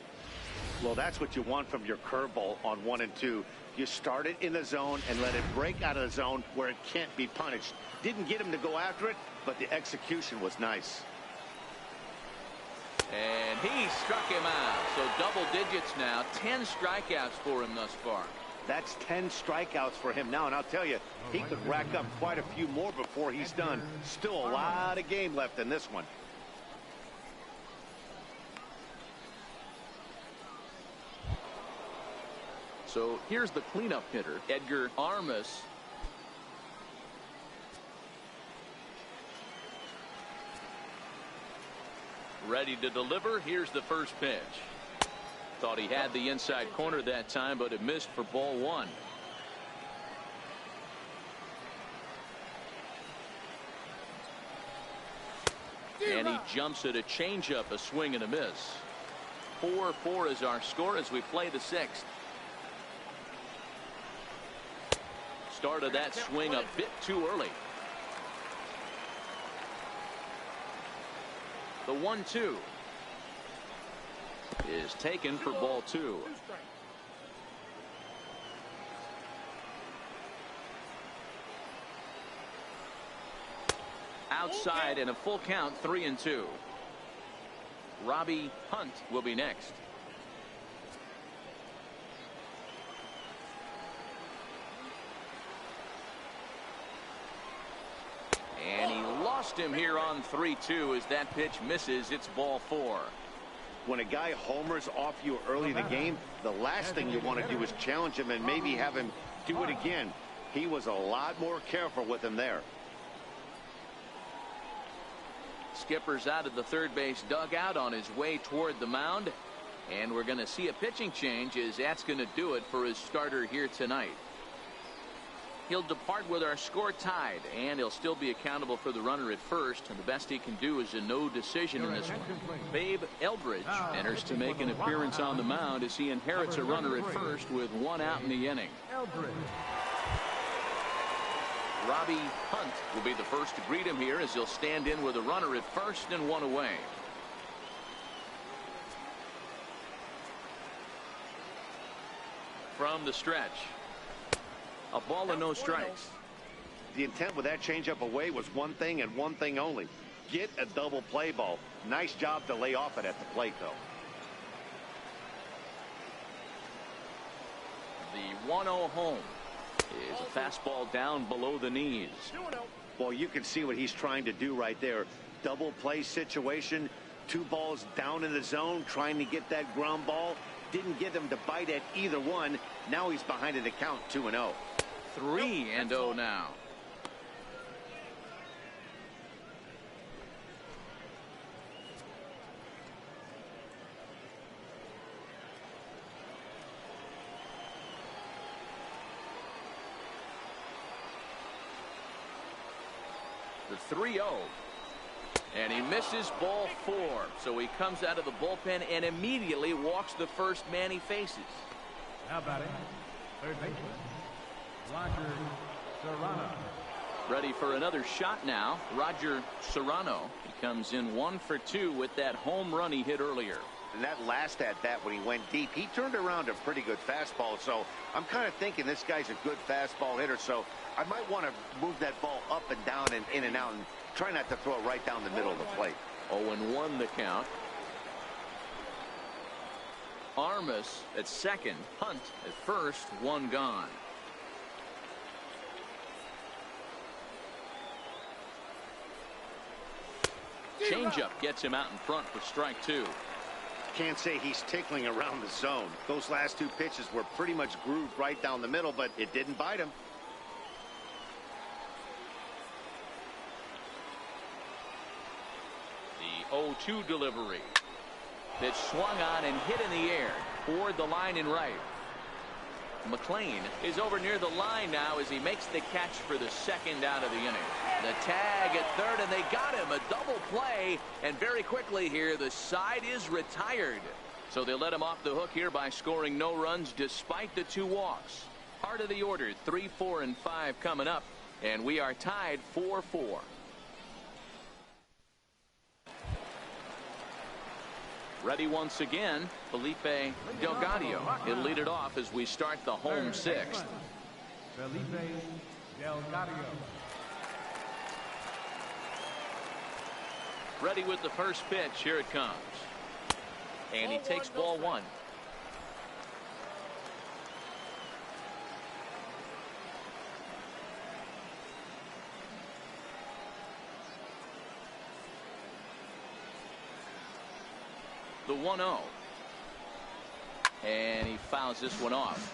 Well, that's what you want from your curveball on 1 and 2. You start it in the zone and let it break out of the zone where it can't be punished. Didn't get him to go after it, but the execution was nice. And he struck him out. So double digits now. 10 strikeouts for him thus far. That's 10 strikeouts for him now, and I'll tell you, he could rack up quite a few more before he's done. Still a lot of game left in this one. So here's the cleanup hitter, Edgar Armas. Ready to deliver. Here's the first pitch. Thought he had the inside corner that time, but it missed for ball 1. And he jumps at a changeup, a swing and a miss. 4-4 is our score as we play the 6th. Started that swing a bit too early. The 1-2 is taken for ball 2. Outside and a full count, 3-2. Robbie Hunt will be next. lost him here on 3-2 as that pitch misses. It's ball 4. When a guy homers off you early in the game, the last thing you want to do is challenge him and maybe have him do it again. He was a lot more careful with him there. Skipper's out of the third base dugout on his way toward the mound. And we're going to see a pitching change as that's going to do it for his starter here tonight. He'll depart with our score tied, and he'll still be accountable for the runner at first. And the best he can do is a no decision in this one. Babe Eldridge enters to make an appearance on the mound as he inherits a runner at first with 1 out in the inning. Robbie Hunt will be the first to greet him here as he'll stand in with a runner at first and 1 away. From the stretch, a ball and no strikes. The intent with that changeup away was one thing and one thing only. Get a double play ball. Nice job to lay off it at the plate, though. The 1-0 home is a fastball down below the knees. Well, you can see what he's trying to do right there. Double play situation. 2 balls down in the zone, trying to get that ground ball. Didn't get him to bite at either one. Now he's behind in the count, 2-0. 3-0 now. The 3-0. And he misses ball 4. So he comes out of the bullpen and immediately walks the first man he faces. Now batting, third baseman, Roger Serrano. Ready for another shot now. Roger Serrano. He comes in 1 for 2 with that home run he hit earlier. And that last at bat when he went deep, he turned around a pretty good fastball. So I'm kind of thinking this guy's a good fastball hitter. So I might want to move that ball up and down and in and out and try not to throw it right down the middle of the plate. 0-1 the count. Armas at second. Hunt at first. 1 gone. Changeup gets him out in front for strike 2. Can't say he's tickling around the zone. Those last 2 pitches were pretty much grooved right down the middle, but it didn't bite him. The 0-2 delivery. That swung on and hit in the air toward the line and right. McLean is over near the line now as he makes the catch for the second out of the inning. The tag at third, and they got him. A double play, and very quickly here the side is retired. So they let him off the hook here by scoring no runs despite the 2 walks. Part of the order, 3, 4, and 5 coming up, and we are tied 4-4. Ready once again, Felipe Delgado. He'll lead it off as we start the home 6th. Felipe Delgado. Ready with the first pitch. Here it comes. And he takes ball 1. The 1-0. And he fouls this one off.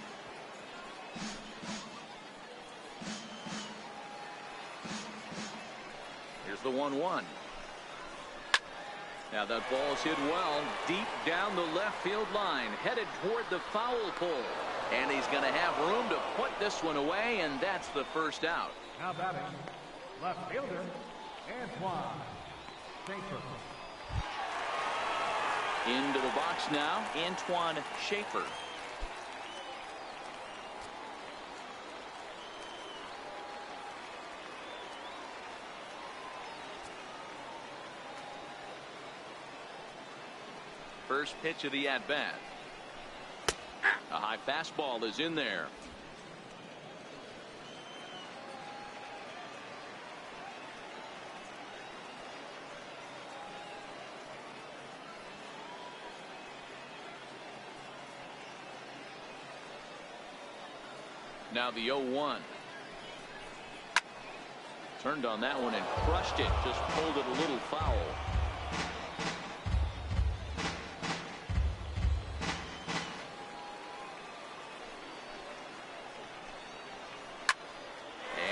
Here's the 1-1. Now that ball's hit well deep down the left field line, headed toward the foul pole. And he's going to have room to put this one away, and that's the first out. Now batting, left fielder, Antoine Schaefer. Into the box now, Antoine Schaefer. First pitch of the at-bat. A high fastball is in there. Now the 0-1. turned on that one and crushed it. Just pulled it a little foul.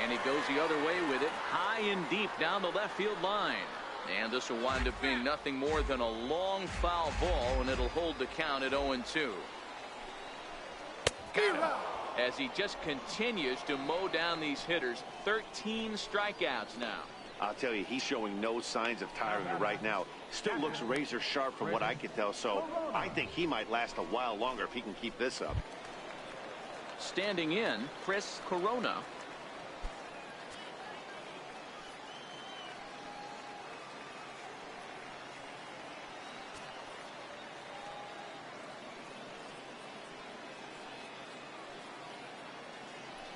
And he goes the other way with it, high and deep down the left field line. And this will wind up being nothing more than a long foul ball, and it'll hold the count at 0-2. Got him. As he just continues to mow down these hitters. 13 strikeouts now. I'll tell you, he's showing no signs of tiring right now. Still looks razor sharp from what I can tell, so I think he might last a while longer if he can keep this up. Standing in, Chris Corona.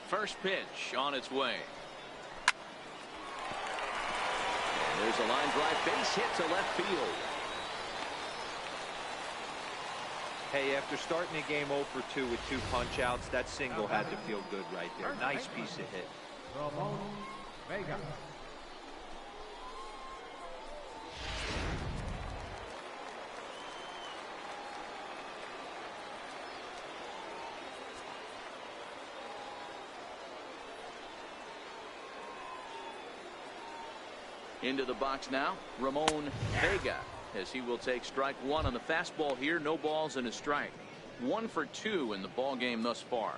First pitch on its way. And there's a line drive, base hit to left field. Hey, after starting the game 0 for 2 with 2 punch outs, that single had to feel good right there. Nice piece of hit. Ramon Vega. Into the box now, Ramon Vega, as he will take strike 1 on the fastball here. No balls and a strike. 1 for 2 in the ball game thus far.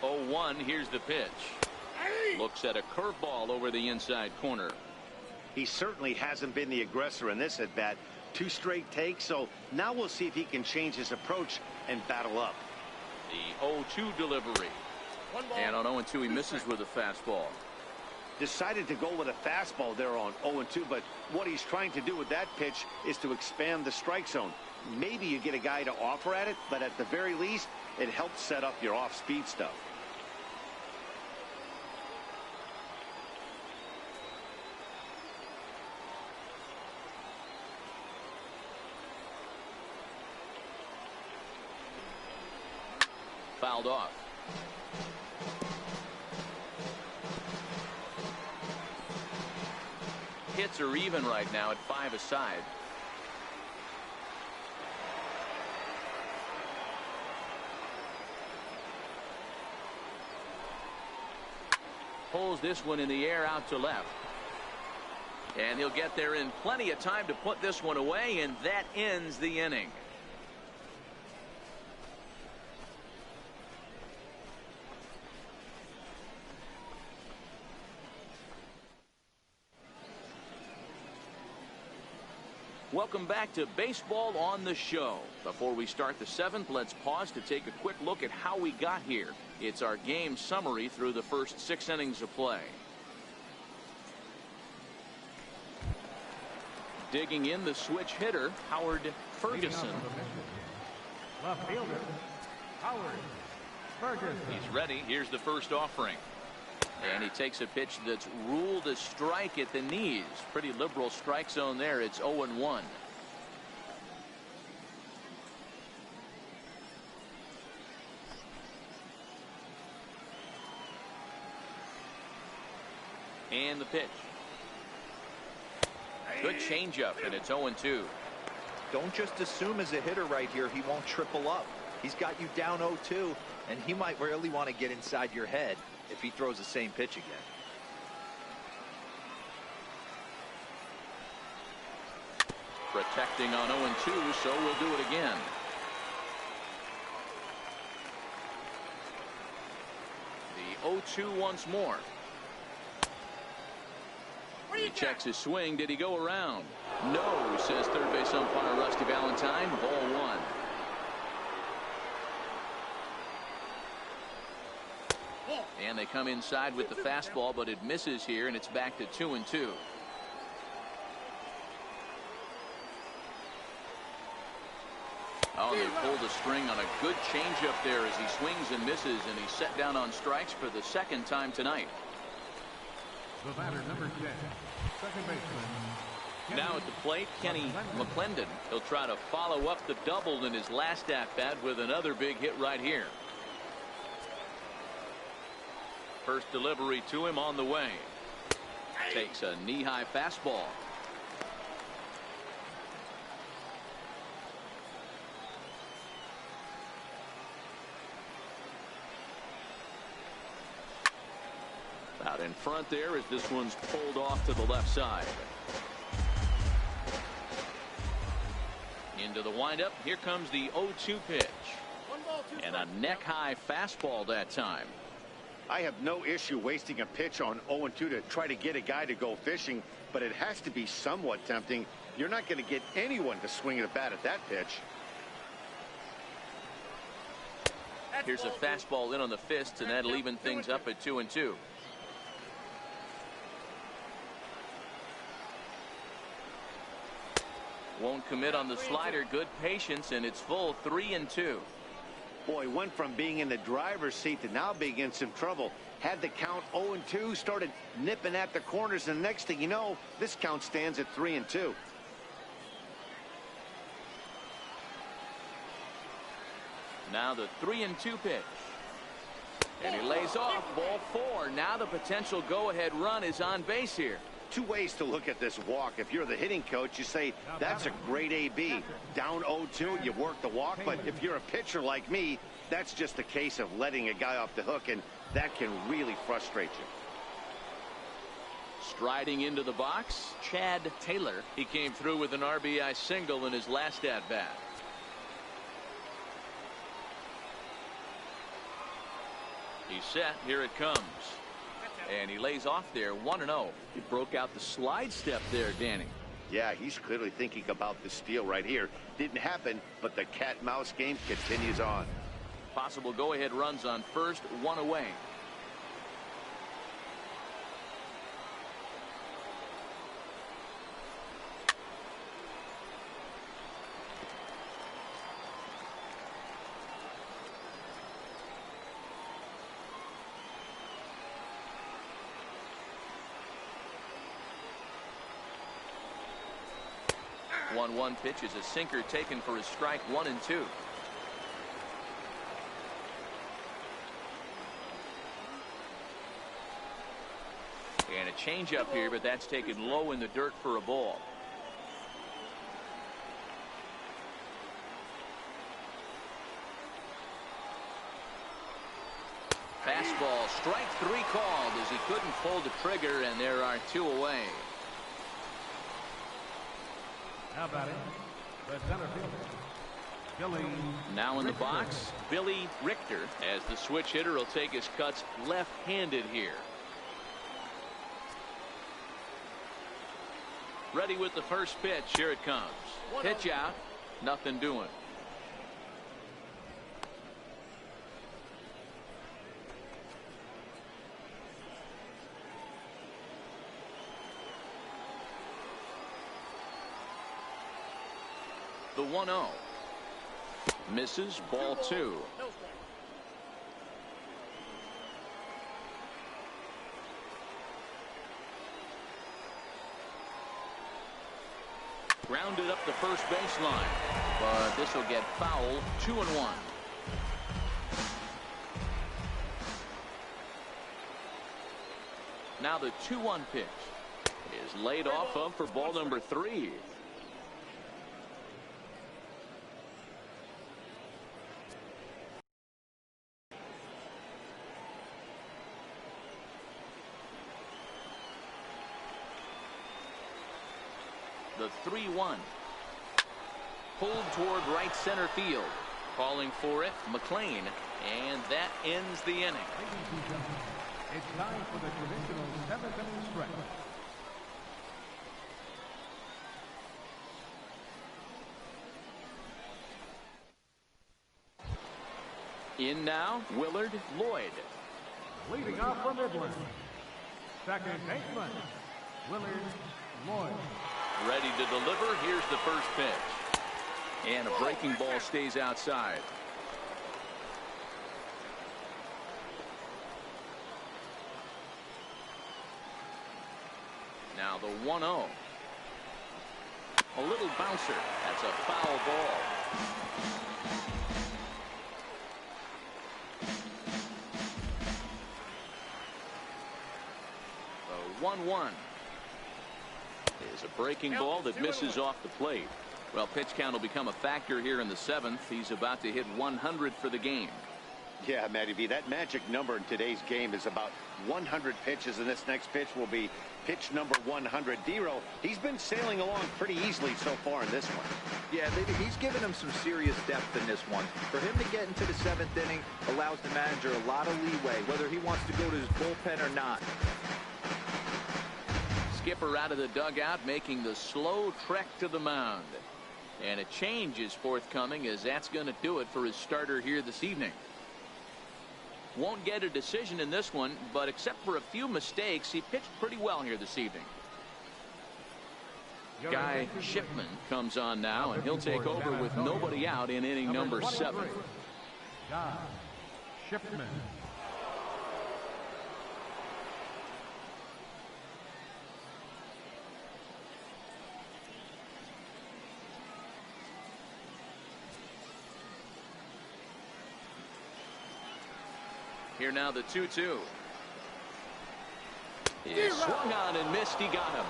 Oh, 1. Here's the pitch. Looks at a curveball over the inside corner. He certainly hasn't been the aggressor in this at bat. 2 straight takes, so now we'll see if he can change his approach and battle up. The 0-2 delivery. And on 0-2, he misses with a fastball. Decided to go with a fastball there on 0-2, but what he's trying to do with that pitch is to expand the strike zone. Maybe you get a guy to offer at it, but at the very least, it helps set up your off-speed stuff. Fouled off. Hits are even right now at 5 aside. Pulls this one in the air out to left. And he'll get there in plenty of time to put this one away, and that ends the inning. Welcome back to Baseball on the Show. Before we start the 7th, let's pause to take a quick look at how we got here. It's our game summary through the first 6 innings of play. Digging in, the switch hitter, Howard Ferguson. Left fielder, Howard Ferguson. He's ready. Here's the first offering. And he takes a pitch that's ruled a strike at the knees. Pretty liberal strike zone there. It's 0-1. And the pitch. Good changeup, and it's 0-2. Don't just assume as a hitter right here he won't triple up. He's got you down 0-2, and he might really want to get inside your head if he throws the same pitch again. Protecting on 0-2, so we'll do it again. The 0-2 once more. He checks his swing. Did he go around? No, says third base umpire Rusty Valentine. Ball 1. And they come inside with the fastball, but it misses here, and it's back to 2-2. Oh, they pulled the string on a good changeup there as he swings and misses, and he's set down on strikes for the 2nd time tonight. The batter, number 10, second baseman. Now at the plate, Kenny McClendon. He'll try to follow up the double in his last at-bat with another big hit right here. First delivery to him on the way. Takes a knee-high fastball. Out in front there as this one's pulled off to the left side. Into the windup. Here comes the 0-2 pitch. And a neck-high fastball that time. I have no issue wasting a pitch on 0-2 to try to get a guy to go fishing, but it has to be somewhat tempting. You're not going to get anyone to swing at a bat at that pitch. Here's a fastball in on the fist, and that'll even things up at 2-2. Won't commit on the slider. Good patience, and it's full 3-2. Boy, went from being in the driver's seat to now being in some trouble. Had the count 0-2, started nipping at the corners, and the next thing you know, this count stands at 3-2. Now the 3-2 pitch. And he lays off. Ball 4. Now the potential go-ahead run is on base here. Two ways to look at this walk. If you're the hitting coach, you say, that's a great AB. Down 0-2, you work the walk. But if you're a pitcher like me, that's just a case of letting a guy off the hook, and that can really frustrate you. Striding into the box, Chad Taylor. He came through with an RBI single in his last at-bat. He's set. Here it comes. And he lays off there 1-0. He broke out the slide step there, Danny. Yeah, he's clearly thinking about the steal right here. Didn't happen, but the cat-mouse game continues on. Possible go-ahead runs on first, 1 away. One pitch is a sinker taken for his strike 1 and 2. And a changeup here, but that's taken low in the dirt for a ball. Fastball, strike 3 called as he couldn't pull the trigger, and there are 2 away. How about it? The center fielder, Billy. Now in the box, Billy Richter, as the switch hitter will take his cuts left-handed here. Ready with the first pitch. Here it comes. Pitch out. Nothing doing. The 1-0. Misses. Ball 2. Grounded up the first baseline, but this will get foul. 2-1. Now the 2-1 pitch is laid off of for ball number 3. The 3-1. Pulled toward right center field. Calling for it, McLean. And that ends the inning. Ladies and gentlemen, it's time for the traditional 7th inning stretch. In now, Willard Lloyd. Leading off from Midland, second baseman, Willard Lloyd. Ready to deliver. Here's the first pitch. And a breaking ball stays outside. Now the 1-0. A little bouncer. That's a foul ball. 1-1. Is a breaking ball that misses off the plate. Well, pitch count will become a factor here in the 7th. He's about to hit 100 for the game. Yeah, Matty V, that magic number in today's game is about 100 pitches, and this next pitch will be pitch number 100. Dero, he's been sailing along pretty easily so far in this one. Yeah, he's given him some serious depth in this one. For him to get into the 7th inning allows the manager a lot of leeway, whether he wants to go to his bullpen or not. Skipper out of the dugout, making the slow trek to the mound. And a change is forthcoming, as that's going to do it for his starter here this evening. Won't get a decision in this one, but except for a few mistakes, he pitched pretty well here this evening. Guy Shipman comes on now, and he'll take over with nobody out in inning number 7. Guy Shipman. Here now the 2-2. He swung on and missed. He got him.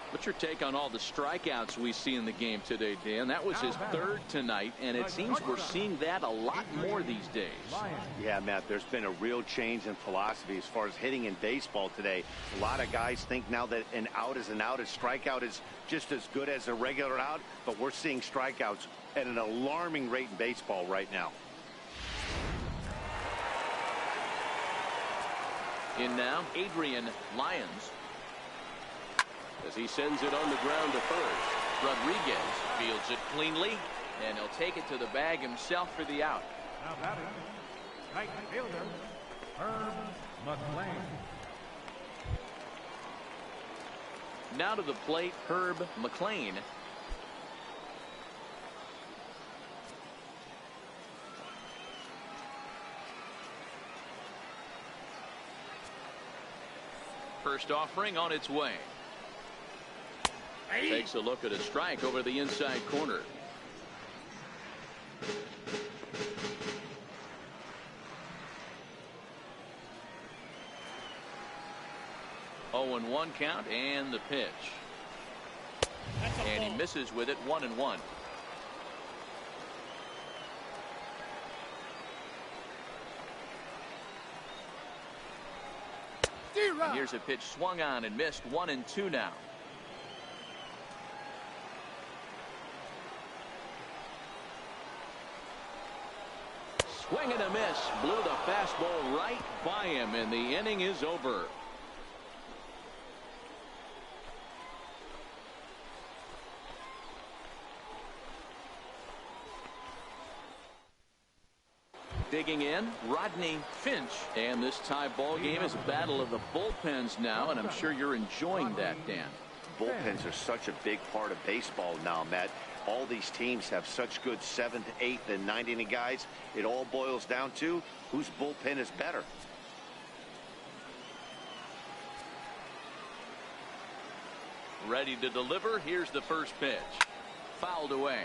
What's your take on all the strikeouts we see in the game today, Dan? That was his 3rd tonight, and it seems we're seeing that a lot more these days. Yeah, Matt, there's been a real change in philosophy as far as hitting in baseball today. A lot of guys think now that an out is an out. A strikeout is just as good as a regular out, but we're seeing strikeouts at an alarming rate in baseball right now. In now, Adrian Lyons, as he sends it on the ground to first. Rodriguez fields it cleanly, and he'll take it to the bag himself for the out. Now batting, right fielder, Herb McLean. Now to the plate, Herb McLean. First offering on its way. Takes a look at a strike over the inside corner. Oh, and 1 count, and the pitch. And he misses with it. 1-1. And here's a pitch swung on and missed. 1-2 now. Swing and a miss. Blew the fastball right by him, and the inning is over. Digging in, Rodney Finch. And this tie ball game is a battle of the bullpens now, and I'm sure you're enjoying that, Dan. Bullpens are such a big part of baseball now, Matt. All these teams have such good 7th, 8th, and 9th inning guys. It all boils down to whose bullpen is better. Ready to deliver. Here's the first pitch. Fouled away.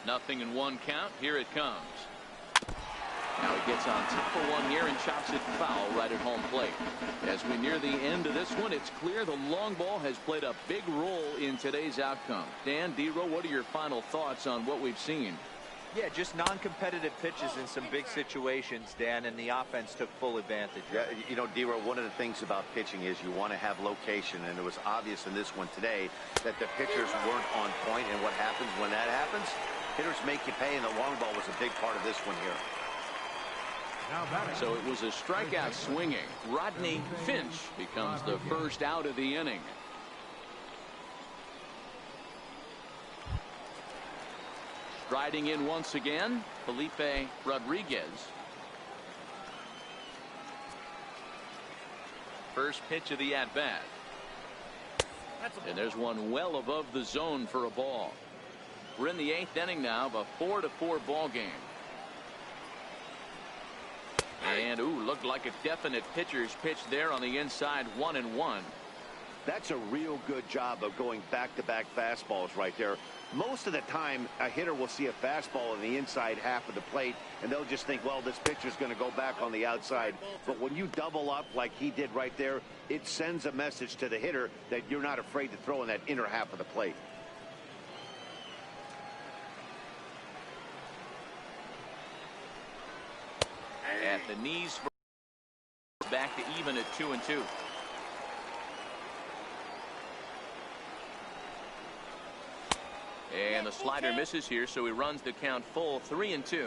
Nothing in 1 count. Here it comes. Now he gets on top of one here and chops it foul right at home plate. As we near the end of this one, it's clear the long ball has played a big role in today's outcome. Dan, Dero, what are your final thoughts on what we've seen? Yeah, just non-competitive pitches in some big situations, Dan, and the offense took full advantage. Yeah, you know, Dero, one of the things about pitching is you want to have location, and it was obvious in this one today that the pitchers weren't on point, and what happens when that happens? Hitters make you pay, and the long ball was a big part of this one here. So it was a strikeout swinging. Rodney Finch becomes the first out of the inning. Striding in once again, Felipe Rodriguez. First pitch of the at-bat. And there's one well above the zone for a ball. We're in the 8th inning now of a 4-4 ball game. And looked like a definite pitcher's pitch there on the inside. 1-1. That's a real good job of going back-to-back fastballs right there. Most of the time, a hitter will see a fastball in the inside half of the plate, and they'll just think, well, this pitcher's going to go back on the outside. But when you double up like he did right there, it sends a message to the hitter that you're not afraid to throw in that inner half of the plate. At the knees, back to even at 2-2. And the slider misses here, so he runs the count full, 3-2.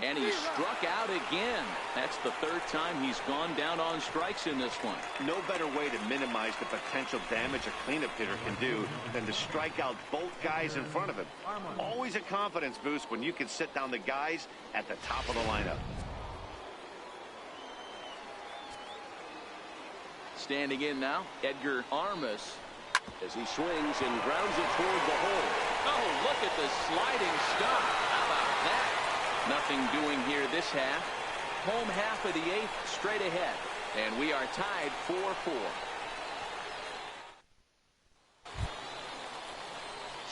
And he struck out again. That's the third time he's gone down on strikes in this one. No better way to minimize the potential damage a cleanup hitter can do than to strike out both guys in front of him. Always a confidence boost when you can sit down the guys at the top of the lineup. Standing in now, Edgar Armas, as he swings and grounds it toward the hole. Oh, look at the sliding stop. How about that? Nothing doing here this half. Home half of the eighth, straight ahead. And we are tied 4-4.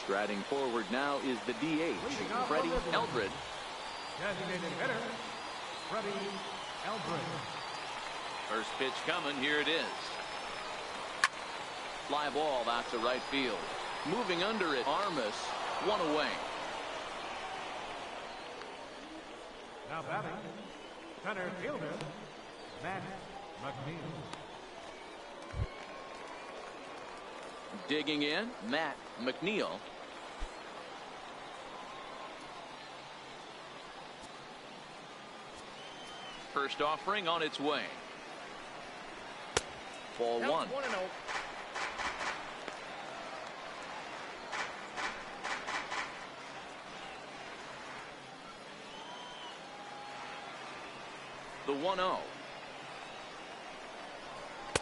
Striding forward now is the DH, Freddie Eldred. Designated hitter, Freddie Eldred. First pitch coming, here it is. Fly ball out to right field. Moving under it, Armas, one away. Now batting, center fielder, Matt McNeil. Digging in, Matt McNeil. First offering on its way. Ball one. 1-0. The 1-0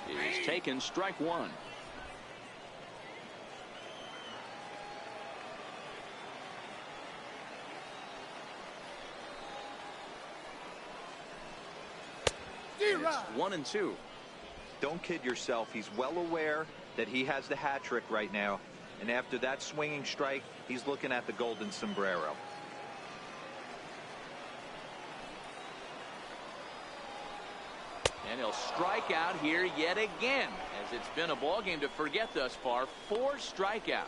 is taken, strike one. It's 1-2. Don't kid yourself. He's well aware that he has the hat trick right now. And after that swinging strike, he's looking at the golden sombrero. And he'll strike out here yet again, as it's been a ball game to forget thus far. 4 strikeouts.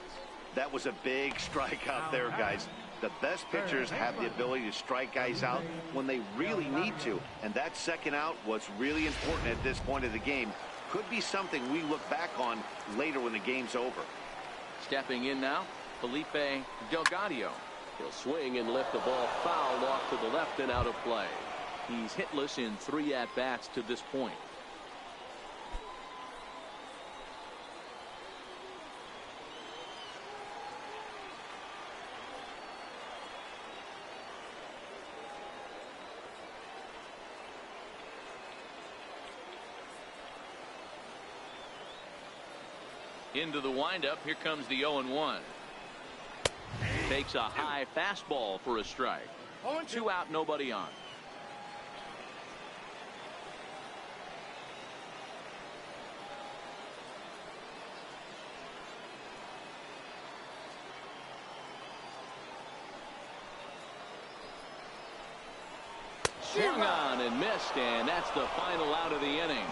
That was a big strikeout there, guys. The best pitchers have the ability to strike guys out when they really need to. And that second out was really important at this point of the game. Could be something we look back on later when the game's over. Stepping in now, Felipe Delgado. He'll swing and lift the ball foul off to the left and out of play. He's hitless in 3 at-bats to this point. Into the windup, here comes the 0-1. Takes a high fastball for a strike. 2 out, nobody on. Swung on and missed, and that's the final out of the inning.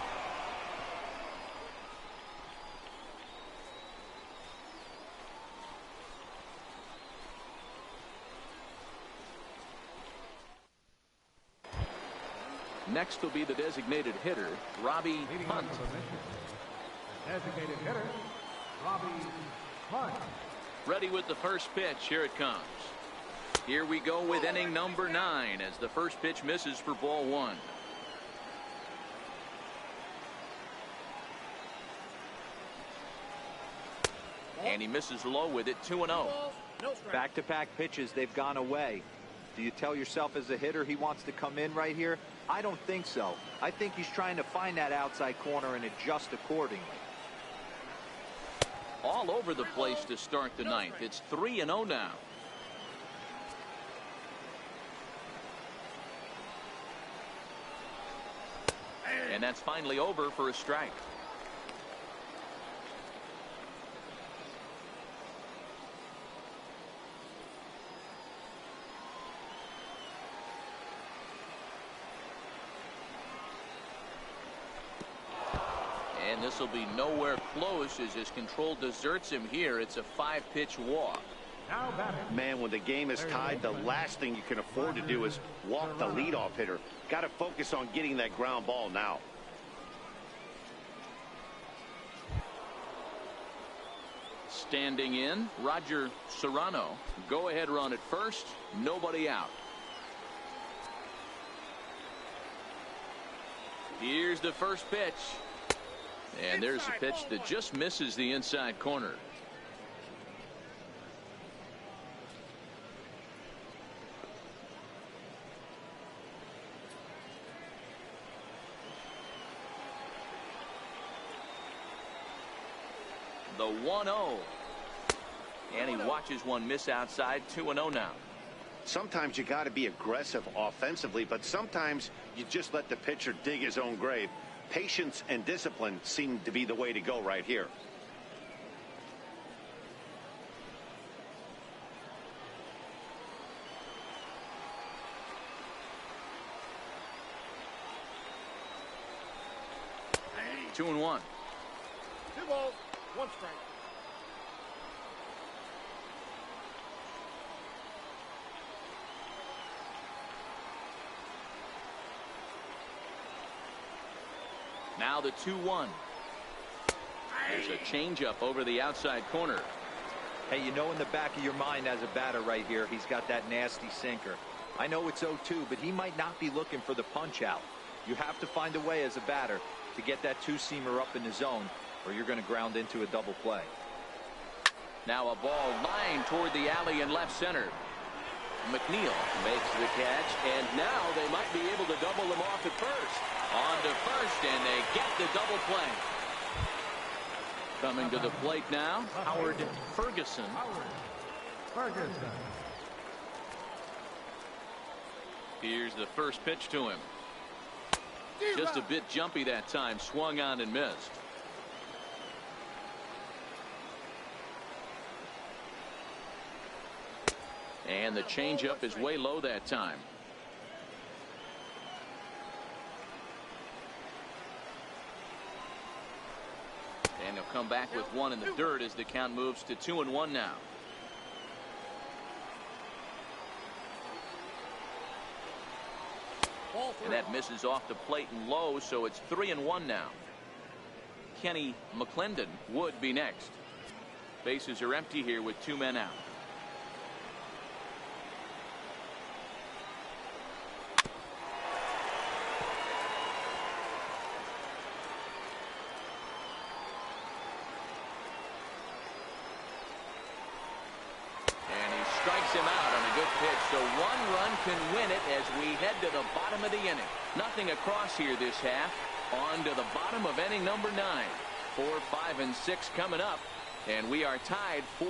Next will be the designated hitter, Robbie Leading Hunt. off the position, designated hitter, Robbie Hunt. Ready with the first pitch. Here it comes. Here we go with inning number 9 as the first pitch misses for ball 1. And he misses low with it, 2-0. Back-to-back pitches, they've gone away. Do you tell yourself as a hitter he wants to come in right here? I don't think so. I think he's trying to find that outside corner and adjust accordingly. All over the place to start the 9th. It's 3-0 now. And that's finally over for a strike. And this will be nowhere close as his control deserts him here. It's a 5-pitch walk. Now batting. Man, when the game is tied, the last thing you can afford to do is walk the leadoff hitter. Got to focus on getting that ground ball now. Standing in, Roger Serrano. Go ahead run at first. Nobody out. Here's the first pitch. And there's a pitch that just misses the inside corner. The 1-0. And he watches one miss outside. 2-0 now. Sometimes you got to be aggressive offensively, but sometimes you just let the pitcher dig his own grave. Patience and discipline seem to be the way to go right here. Hey. 2-1. 2 balls, 1 strike. Now the 2-1. There's a changeup over the outside corner. Hey, you know in the back of your mind as a batter right here, he's got that nasty sinker. I know it's 0-2, but he might not be looking for the punch out. You have to find a way as a batter to get that 2-seamer up in the zone, or you're going to ground into a double play. Now a ball lined toward the alley in left center. McNeil makes the catch, and now they might be able to double him off at first. On to first, and they get the double play. Coming to the plate now, Howard Ferguson. Here's the first pitch to him. Just a bit jumpy that time, swung on and missed. And the changeup is way low that time. And he'll come back with one in the dirt as the count moves to 2-1 now. And that misses off the plate and low, so it's 3-1 now. Kenny McClendon would be next. Bases are empty here with 2 men out. Strikes him out on a good pitch, so 1 run can win it as we head to the bottom of the inning. Nothing across here this half. On to the bottom of inning number 9. 4, 5, and 6 coming up, and we are tied 4-4.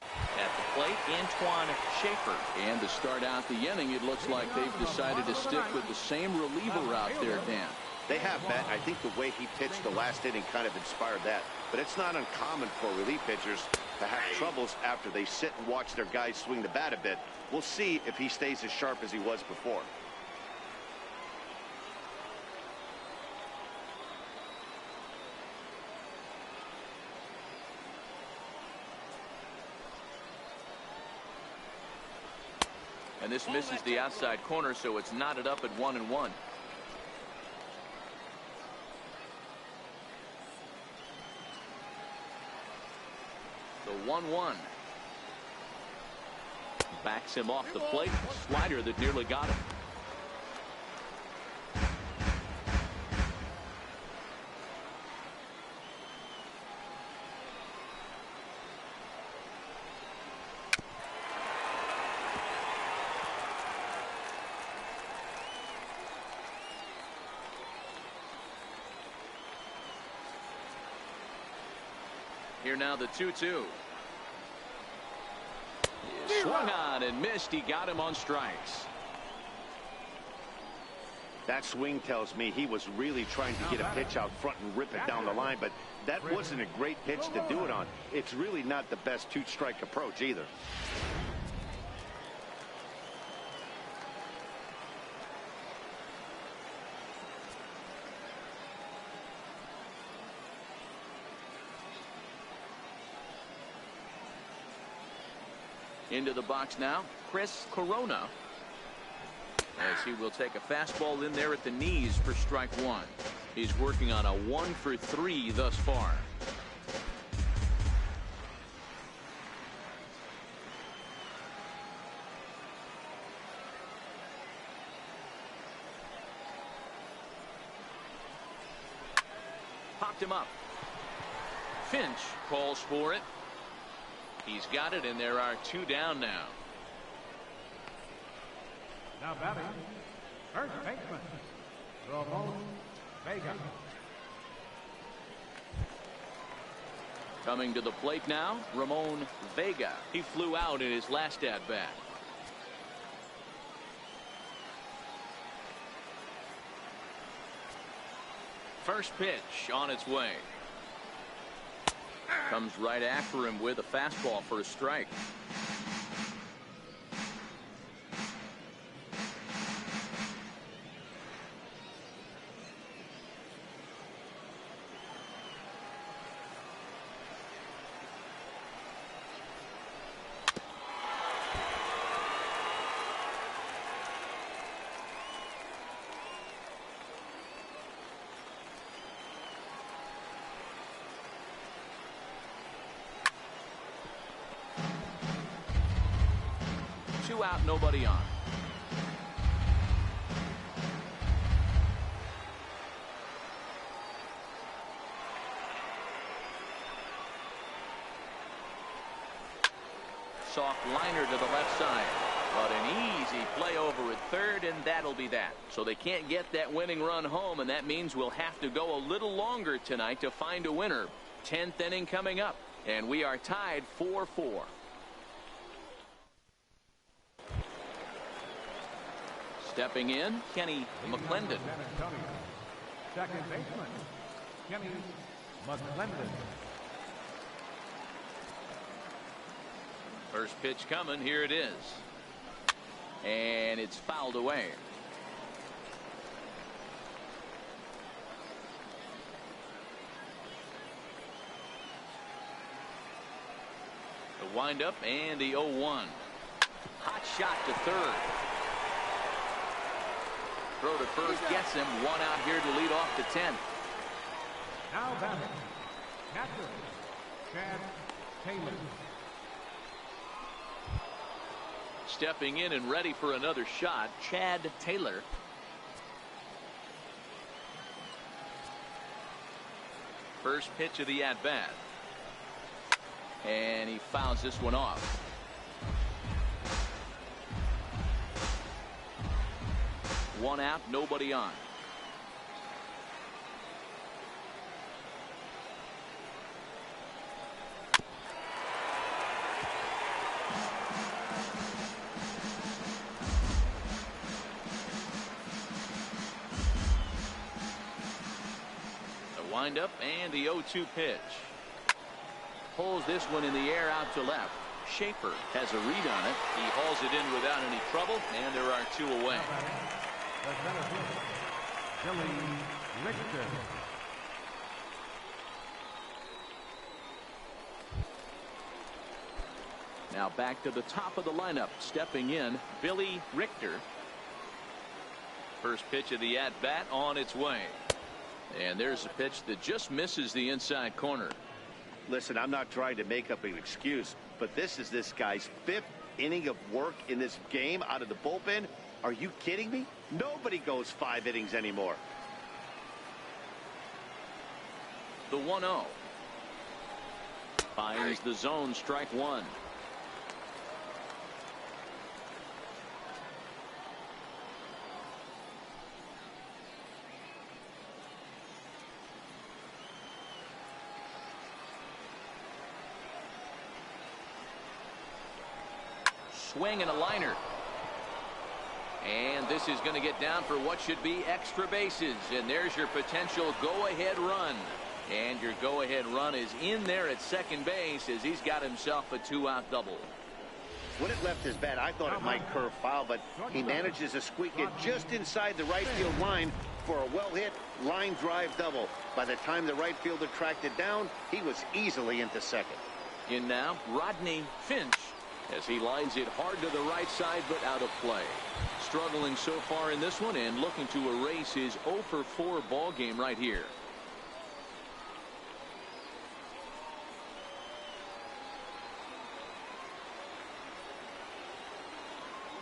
At the plate, Antoine Schaefer. And to start out the inning, it looks like they've decided to stick with the same reliever out there, Dan. They have, Matt. I think the way he pitched the last inning kind of inspired that. But it's not uncommon for relief pitchers to have troubles after they sit and watch their guys swing the bat a bit. We'll see if he stays as sharp as he was before. And this misses the outside corner, so it's knotted up at 1-1. The 1-1. Backs him off the plate. Slider that nearly got him. Here now the 2-2. Swung on and missed. He got him on strikes. That swing tells me he was really trying to get a pitch out front and rip it down the line, but that wasn't a great pitch to do it on. It's really not the best two-strike approach either. Into the box now, Chris Corona, as he will take a fastball in there at the knees for strike one. He's working on a 1 for 3 thus far. Popped him up. Finch calls for it. He's got it, and there are 2 down now. Now batting, first baseman, Ramon Vega. Coming to the plate now, Ramon Vega. He flew out in his last at-bat. First pitch on its way. Comes right after him with a fastball for a strike. Two out, nobody on. Soft liner to the left side, but an easy play over at third, and that'll be that. So they can't get that winning run home, and that means we'll have to go a little longer tonight to find a winner. 10th inning coming up, and we are tied 4-4. Stepping in, Kenny McClendon. Second baseman, Kenny McClendon. First pitch coming, here it is. And it's fouled away. The windup and the 0-1. Hot shot to third. Throw to first gets him. 1 out here to lead off the 10th. Now batting, catcher, Chad Taylor. Stepping in and ready for another shot, Chad Taylor. First pitch of the at-bat. And he fouls this one off. One out, nobody on. The windup and the 0-2 pitch. Pulls this one in the air out to left. Schaefer has a read on it. He hauls it in without any trouble, and there are 2 away. The center fielder, Billy Richter. Now back to the top of the lineup. Stepping in, Billy Richter. First pitch of the at-bat on its way. And there's a pitch that just misses the inside corner. Listen, I'm not trying to make up an excuse, but this is this guy's 5th inning of work in this game out of the bullpen. Are you kidding me? Nobody goes 5 innings anymore. The 1-0. Finds the zone, strike one. Swing and a liner. And this is going to get down for what should be extra bases. And there's your potential go-ahead run. And your go-ahead run is in there at second base as he's got himself a 2-out double. When it left his bat, I thought it might curve foul, but he manages to squeak it just inside the right field line for a well-hit line drive double. By the time the right fielder tracked it down, he was easily into second. In now, Rodney Finch, as he lines it hard to the right side, but out of play. Struggling so far in this one and looking to erase his 0-for-4 ball game right here.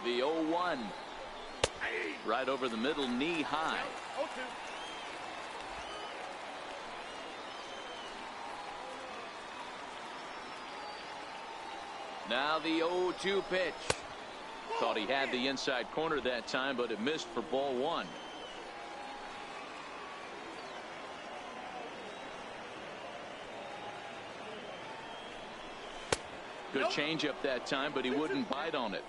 The 0-1. Right over the middle, knee high. Now the 0-2 pitch. Thought he had the inside corner that time, but it missed for ball one. Good changeup that time, but he wouldn't bite on it.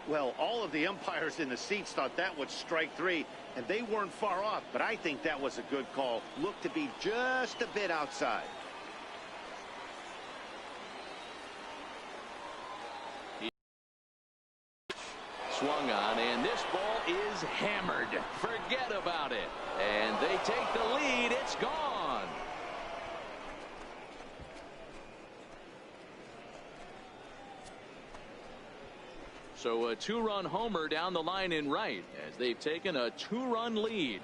Well, all of the umpires in the seats thought that was strike three, and they weren't far off, but I think that was a good call. Looked to be just a bit outside. Swung on, and this ball is hammered. Forget about it. And they take the lead. It's gone. So a 2-run homer down the line in right as they've taken a 2-run lead.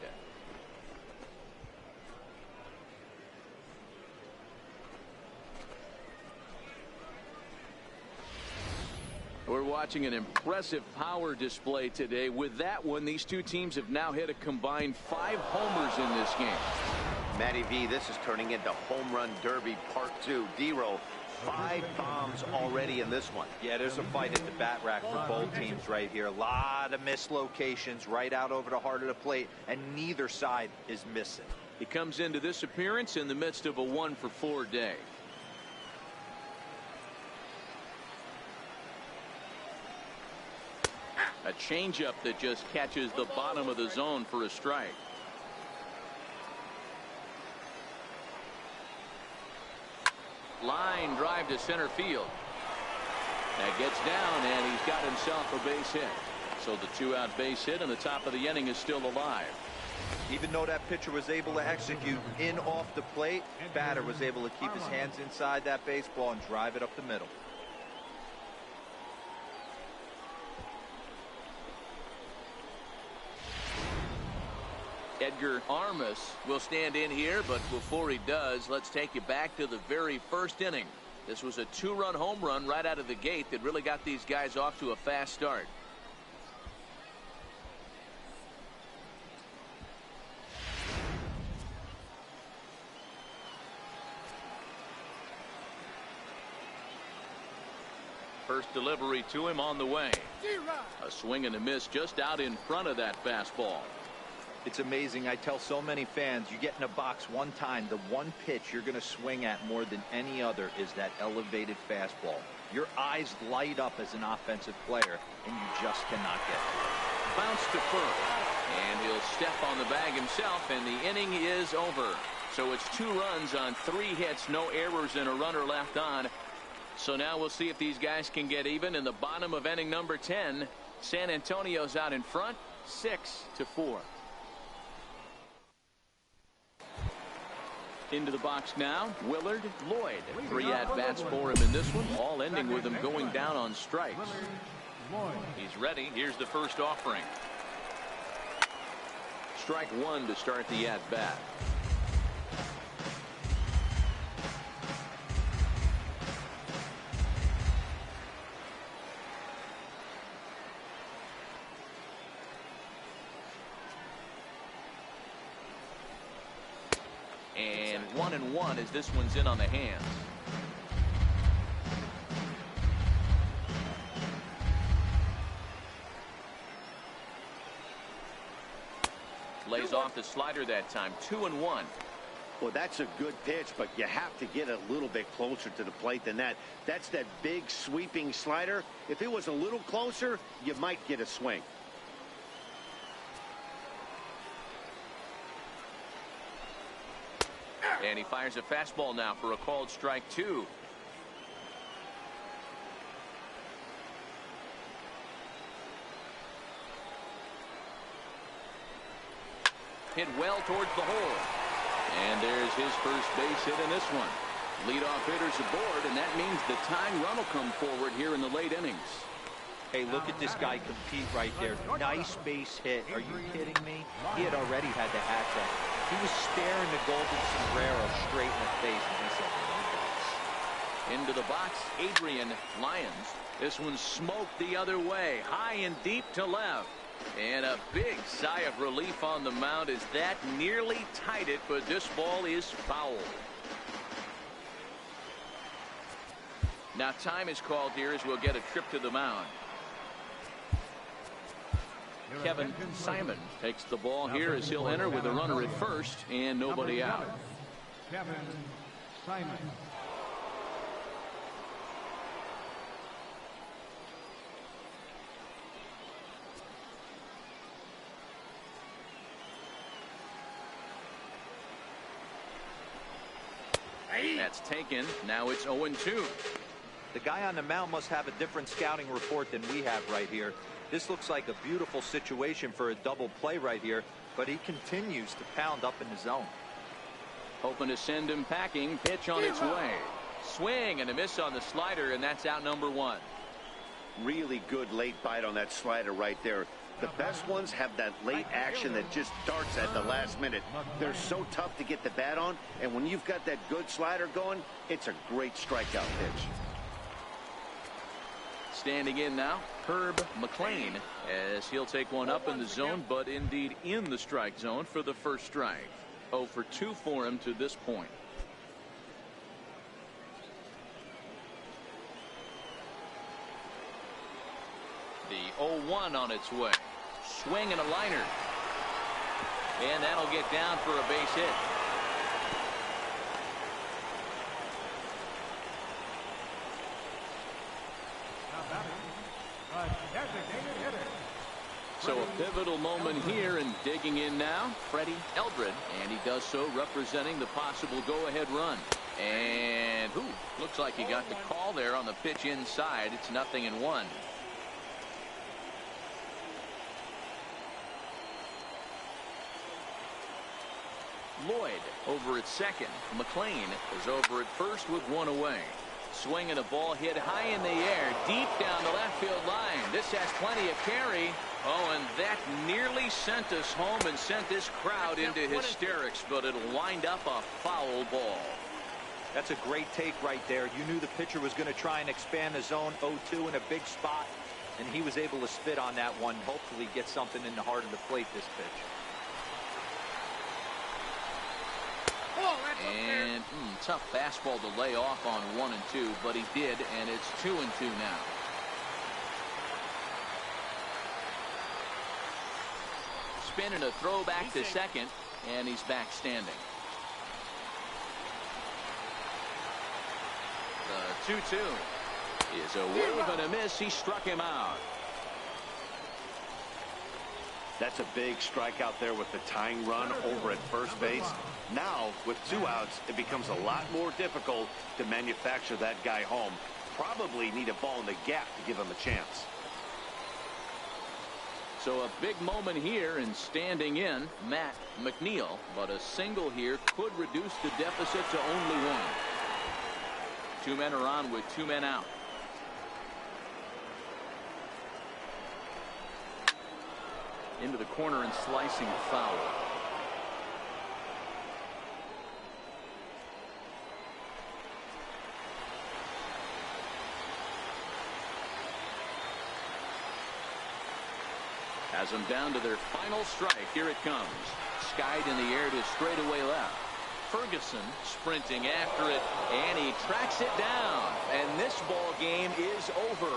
We're watching an impressive power display today. With that one, these two teams have now hit a combined 5 homers in this game. Matty V, this is turning into Home Run Derby Part 2. D-Row, 5 bombs already in this one. Yeah, there's a fight at the bat rack for both teams right here. A lot of missed locations right out over the heart of the plate, and neither side is missing. He comes into this appearance in the midst of a 1-for-4 day. A changeup that just catches the bottom of the zone for a strike. Line drive to center field. That gets down, and he's got himself a base hit. So the 2-out base hit in the top of the inning is still alive. Even though that pitcher was able to execute in off the plate, batter was able to keep his hands inside that baseball and drive it up the middle. Edgar Armas will stand in here, but before he does, let's take you back to the very first inning. This was a 2-run home run right out of the gate that really got these guys off to a fast start. First delivery to him on the way. A swing and a miss just out in front of that fastball. It's amazing. I tell so many fans, you get in a box one time, the one pitch you're going to swing at more than any other is that elevated fastball. Your eyes light up as an offensive player, and you just cannot get it. Bounce to first, and he'll step on the bag himself, and the inning is over. So it's 2 runs on 3 hits, no errors, and a runner left on. So now we'll see if these guys can get even in the bottom of inning number 10. San Antonio's out in front, 6-4. Into the box now, Willard Lloyd. 3 at-bats for him in this one, all ending with him going down on strikes. He's ready. Here's the first offering. Strike 1 to start the at-bat. And 1-1 as this one's in on the hands. Lays off the slider that time. 2-1. Well, that's a good pitch, but you have to get a little bit closer to the plate than that. That's that big sweeping slider. If it was a little closer, you might get a swing. And he fires a fastball now for a called strike 2. Hit well towards the hole. And there's his first base hit in this one. Leadoff hitter's aboard, and that means the tying run will come forward here in the late innings. Hey, look at this guy compete right there. Nice base hit. Are you kidding me? He had already had the hat trick. He was staring the golden sombrero straight in the face, and he said, no dice. Into the box, Adrian Lyons. This one smoked the other way, high and deep to left. And a big sigh of relief on the mound as that nearly tied it, but this ball is foul. Now time is called here as we'll get a trip to the mound. Kevin Simon takes the ball here as he'll enter with a runner at first and nobody out. Kevin Simon. That's taken. Now it's 0-2. The guy on the mound must have a different scouting report than we have right here. This looks like a beautiful situation for a double play right here, but he continues to pound up in the zone. Hoping to send him packing. Pitch on its way. Swing and a miss on the slider, and that's out number 1. Really good late bite on that slider right there. The best ones have that late action that just darts at the last minute. They're so tough to get the bat on, and when you've got that good slider going, it's a great strikeout pitch. Standing in now, Herb McLean, as he'll take one up in the zone, but indeed in the strike zone for the first strike. 0 for 2 for him to this point. The 0-1 on its way. Swing and a liner. And that'll get down for a base hit. So a pivotal moment here, and digging in now, Freddie Eldred, and he does so representing the possible go-ahead run. And looks like he got the call there on the pitch inside. It's 0-1. Lloyd over at second. McLean is over at first with 1 away. Swinging a ball hit high in the air, deep down the left field line. This has plenty of carry. Oh, and that nearly sent us home and sent this crowd into hysterics, but it'll wind up a foul ball. That's a great take right there. You knew the pitcher was going to try and expand the zone. 0-2 in a big spot, and he was able to spit on that one. Hopefully get something in the heart of the plate this pitch. And tough fastball to lay off on 1 and 2, but he did, and it's 2 and 2 now. Spin and a throw back to second, and he's back standing. The 2-2 is a wave and a miss. He struck him out. That's a big strikeout there with the tying run over at first base. Now, with 2 outs, it becomes a lot more difficult to manufacture that guy home. Probably need a ball in the gap to give him a chance. So a big moment here, and standing in, Matt McNeil. But a single here could reduce the deficit to only 1. 2 men are on with 2 men out. Into the corner and slicing foul. Has them down to their final strike. Here it comes. Skied in the air to straightaway left. Ferguson sprinting after it, and he tracks it down. And this ball game is over.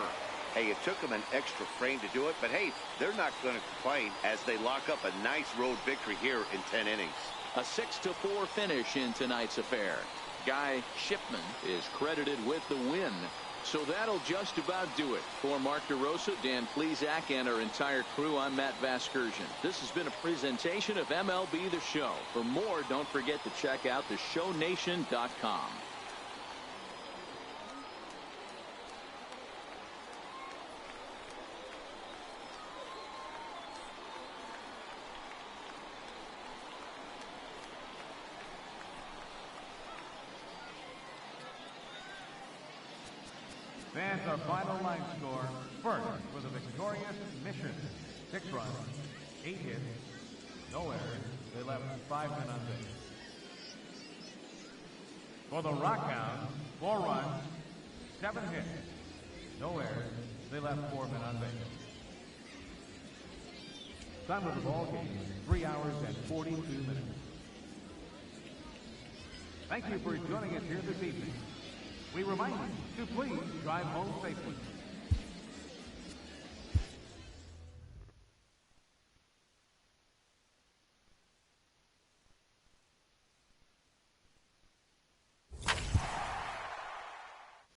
Hey, it took them an extra frame to do it, but hey, they're not going to complain as they lock up a nice road victory here in 10 innings. A 6-4 finish in tonight's affair. Guy Shipman is credited with the win. So that'll just about do it. For Mark DeRosa, Dan Plesac, and our entire crew, I'm Matt Vasgersian. This has been a presentation of MLB The Show. For more, don't forget to check out theshownation.com. Fans, our final line score. First, for the victorious Mission. 6 runs, 8 hits, no errors. They left 5 men on base. For the Rockhounds, 4 runs, 7 hits, no errors. They left 4 men on base. Time of the ball game, 3 hours and 42 minutes. Thank you for joining us here this evening. We remind you to please drive home safely.